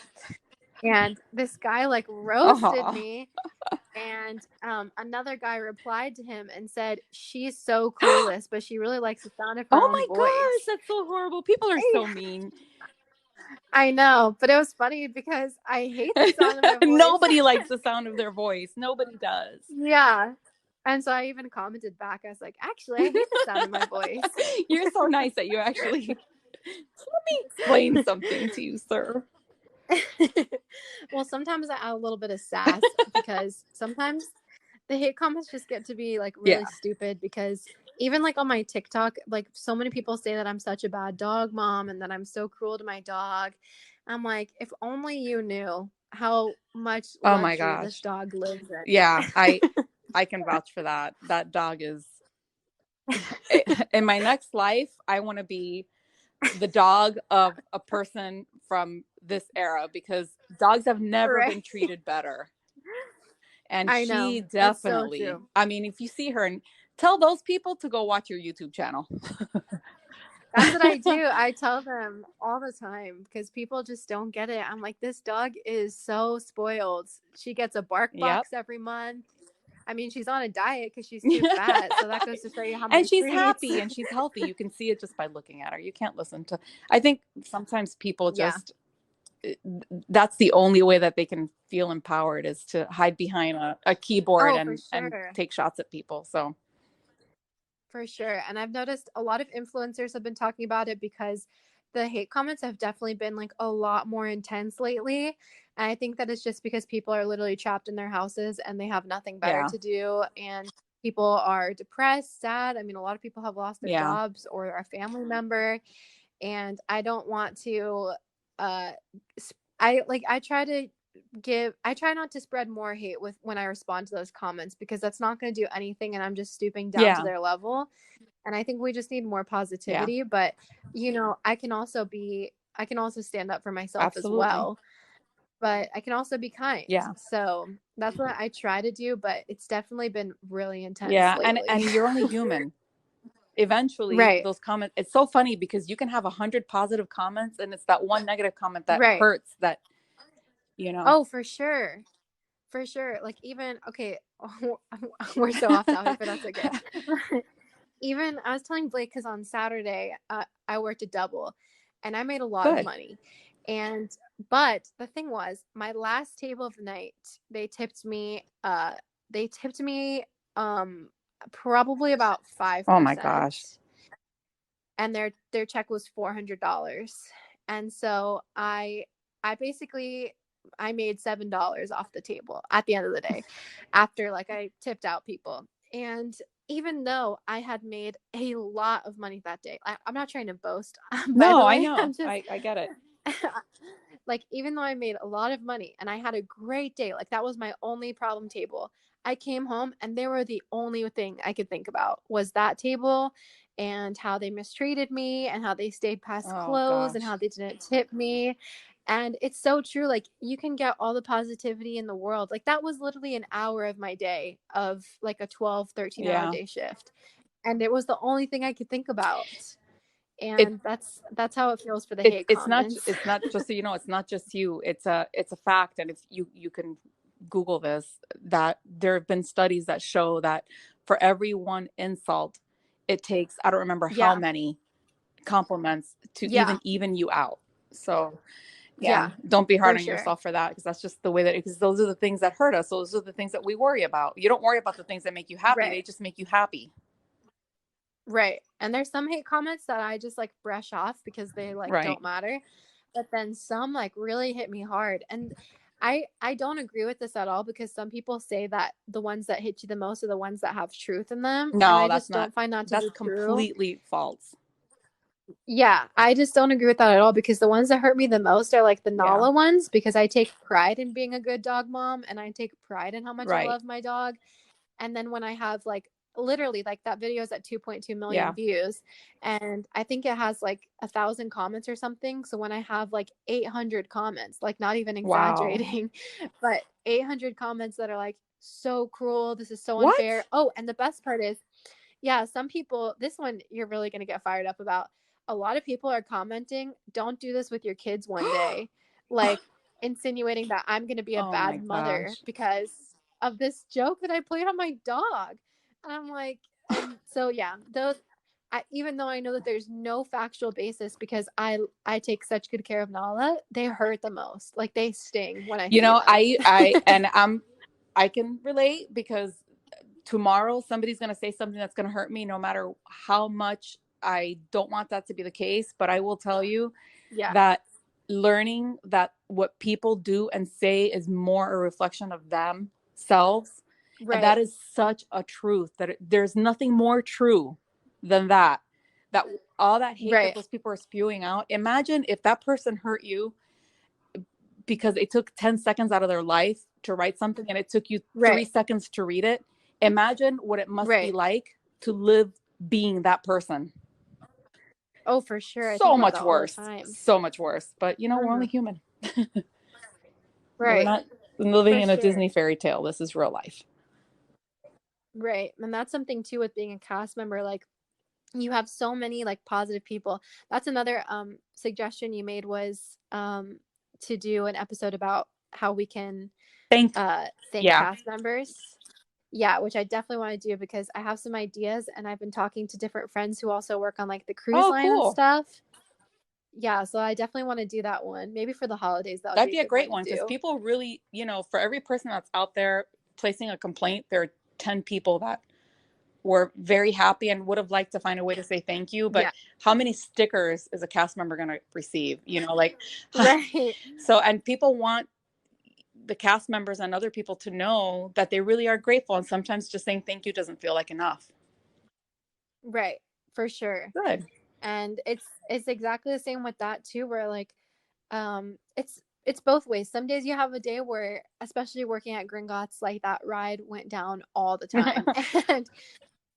And this guy like roasted me. And another guy replied to him and said, she's so clueless, but she really likes the sound of her
Oh
own
my
voice.
gosh, that's so horrible. People are so mean.
I know, but it was funny because I hate the sound of my voice.
Nobody likes the sound of their voice. Nobody does.
Yeah. And so I even commented back. I was like, actually, I hate the sound of my voice.
You're so nice that you actually let me explain something to you, sir.
Well, sometimes I add a little bit of sass because sometimes the hate comments just get to be like really stupid because even like on my TikTok, like so many people say that I'm such a bad dog mom and that I'm so cruel to my dog. I'm like, if only you knew how much luxury this dog lives in.
Yeah, I can vouch for that. That dog is in my next life, I want to be the dog of a person from this era because dogs have never been treated better. And
I
she
know. It's so
definitely,
true.
I mean, if you see her, and tell those people to go watch your YouTube channel.
That's what I do. I tell them all the time because people just don't get it. I'm like, this dog is so spoiled. She gets a bark box every month. I mean, she's on a diet because she's too fat. So that goes to show you how many
And she's
treats.
happy and she's healthy. You can see it just by looking at her. You can't listen to, I think sometimes people just, that's the only way that they can feel empowered is to hide behind a keyboard and take shots at people. So
for sure. And I've noticed a lot of influencers have been talking about it because the hate comments have definitely been like a lot more intense lately. And I think that it's just because people are literally trapped in their houses and they have nothing better to do. And people are depressed, sad. I mean, a lot of people have lost their jobs or a family member. And I don't want to, I try not to spread more hate with when I respond to those comments because that's not going to do anything and I'm just stooping down to their level. And I think we just need more positivity, but I can also stand up for myself as well. But I can also be kind. So that's what I try to do, but it's definitely been really intense lately.
And you're only human. Eventually those comments, it's so funny because you can have 100 positive comments and it's that one negative comment that hurts that
Oh, for sure. Like even okay, we're so off topic, but that's okay. Even I was telling Blake because on Saturday I worked a double and I made a lot of money. But the thing was, my last table of the night, they tipped me probably about 5%.
Oh my gosh.
And their check was $400. And so I I made $7 off the table at the end of the day after like I tipped out people. And even though I had made a lot of money that day, I'm not trying to boast, by the
No, I
way.
know. I get it.
Like, even though I made a lot of money and I had a great day, like that was my only problem table. I came home and they were the only thing I could think about was that table and how they mistreated me and how they stayed past
Oh
close and
gosh.
how they didn't tip me. And it's so true. Like, you can get all the positivity in the world. Like, that was literally an hour of my day of like a 12, 13-hour
Yeah.
day shift. And it was the only thing I could think about.
It
And that's how it feels for the hate comments.
it's not just so you know, it's not just you. It's a fact, and if you can Google this, that there have been studies that show that for every one insult, it takes, I don't remember how
Yeah.
many compliments to
Yeah.
even you out. So yeah,
Yeah.
don't be hard
For
on
sure.
yourself for that, because that's just the way that, because those are the things that hurt us. Those are the things that we worry about. You don't worry about the things that make you happy.
Right.
They just make you happy.
Right. And there's some hate comments that I just like brush off because they like
Right.
don't matter. But then some like really hit me hard. And I don't agree with this at all, because some people say that the ones that hit you the most are the ones that have truth in them. And
No,
I just don't find that to
that's
be true.
completely false.
Yeah, I just don't agree with that at all, because the ones that hurt me the most are like the
Yeah.
Nala ones, because I take pride in being a good dog mom and I take pride in how much I
Right.
love my dog. And then when I have like literally like that video is at 2.2 million
Yeah.
views and I think it has like 1,000 comments or something. So when I have like 800 comments, like not even
Wow.
exaggerating, but 800 comments that are like, so cruel, this is so
What?
unfair. Oh, and the best part is, yeah, some people, this one you're really going to get fired up about. A lot of people are commenting, don't do this with your kids one day. Like, insinuating that I'm going to be a
Oh my
bad mother
gosh.
because of this joke that I played on my dog. And I'm like, and so yeah, those, even though I know that there's no factual basis, because I take such good care of Nala, they hurt the most. Like, they sting when I
You
see
know,
them.
I can relate, because tomorrow somebody's going to say something that's going to hurt me, no matter how much I don't want that to be the case. But I will tell you
Yeah.
that learning that what people do and say is more a reflection of themselves, and that
Right.
is such a truth, that there's nothing more true than that all that hate that
Right.
those people are spewing out. Imagine if that person hurt you because it took 10 seconds out of their life to write something and it took you 3
Right.
seconds to read it. Imagine what it must be
Right.
like to live being that person.
Oh, for sure. I think
So
about
much
that all the
worse.
time.
So much worse. But we're only
Mhm.
human. We're
Right.
not living
For
in a
sure.
Disney fairy tale. This is real life.
Right. And that's something too with being a cast member. Like, you have so many like positive people. That's another suggestion you made, was to do an episode about how we can thank
Yeah.
cast members. Yeah, which I definitely want to do, because I have some ideas and I've been talking to different friends who also work on like the cruise
Oh,
line and
cool.
stuff. Yeah, so I definitely want to do that one. Maybe for the holidays, that would
That'd
be a
be a
good one
great
to
one, because
do.
people really, for every person that's out there placing a complaint, there are 10 people that were very happy and would have liked to find a way to say thank you. But
Yeah.
how many stickers is a cast member going to receive? Like,
Right.
so, and people want the cast members and other people to know that they really are grateful. And sometimes just saying thank you doesn't feel like enough.
Right. For sure.
Good.
And it's exactly the same with that too, where like it's both ways. Some days you have a day where, especially working at Gringotts, like that ride went down all the time. And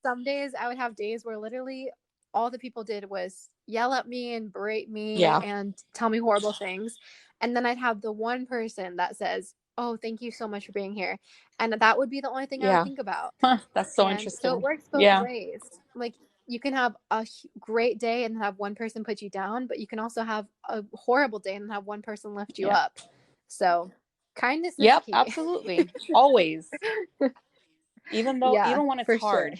some days I would have days where literally all the people did was yell at me and berate me
Yeah.
and tell me horrible things. And then I'd have the one person that says, oh, thank you so much for being here. And that would be the only thing I would
Yeah.
think about.
Huh, that's so
And so it
interesting.
works both
Yeah.
ways. Like, you can have a great day and have one person put you down, but you can also have a horrible day and have one person lift you
Yeah.
up. So kindness is
Yep.
key.
Absolutely. Always.
Yeah,
Even when it's
for sure.
hard.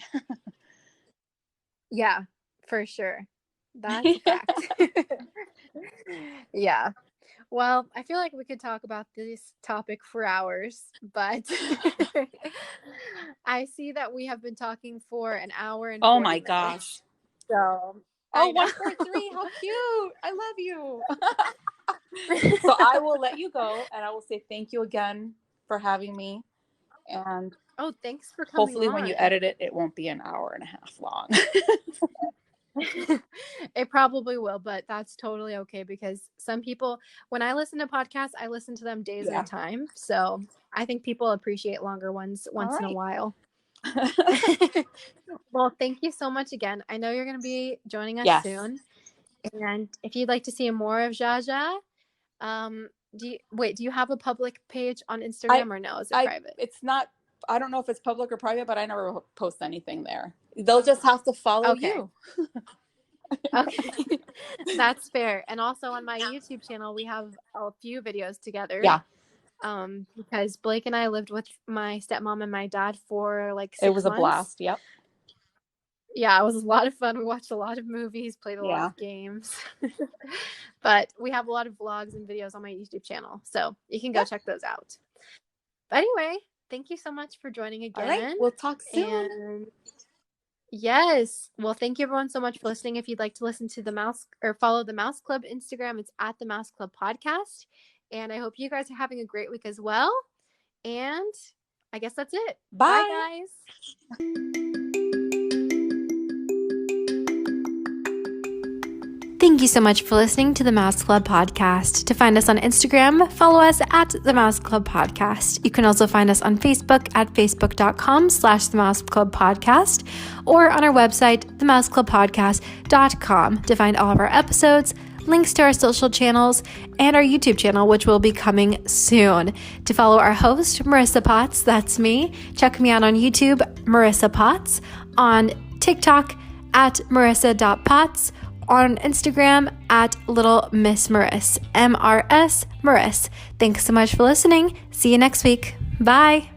Yeah, for sure. That's a
Yeah.
fact. Yeah. Well, I feel like we could talk about this topic for hours, but I see that we have been talking for an hour and
Oh
40
my
minutes.
gosh.
So
Oh,
I know.
143. How cute. I love you. So I will let you go, and I will say thank you again for having me. And
oh, thanks for coming
hopefully
on.
when you edit it, it won't be an hour and a half long.
It probably will, but that's totally okay, because some people, when I listen to podcasts, I listen to them days at a time. So I think people appreciate longer ones once in a while. Well, thank you so much again. I know you're going to be joining us soon. And if you'd like to see more of Zsa Zsa, do you have a public page on Instagram or no? Is it private?
It's not, I don't know if it's public or private, but I never post anything there. They'll just have to follow you.
Okay. That's fair. And also on my YouTube channel, we have a few videos together. Because Blake and I lived with my stepmom and my dad for like 6 months.
It was a blast. Yep.
Yeah, it was a lot of fun. We watched a lot of movies, played a lot of games. But we have a lot of vlogs and videos on my YouTube channel, so you can go check those out. But anyway, thank you so much for joining again.
All right, we'll talk soon.
And yes, well, thank you everyone so much for listening. If you'd like to listen to the Mouse or follow the Mouse Club Instagram, it's at the Mouse Club Podcast. And I hope you guys are having a great week as well. And I guess that's it. Bye guys. Thank you so much for listening to the Mouse Club Podcast. To find us on Instagram, follow us at the Mouse Club Podcast. You can also find us on Facebook at facebook.com/the Mouse Club Podcast, or on our website, themouseclubpodcast.com, to find all of our episodes, links to our social channels, and our YouTube channel, which will be coming soon. To follow our host, Marissa Potts, that's me, check me out on YouTube, Marissa Potts, on TikTok at marissa.potts, on Instagram at Little Miss Mariss, MRS Mariss. Thanks so much for listening. See you next week. Bye.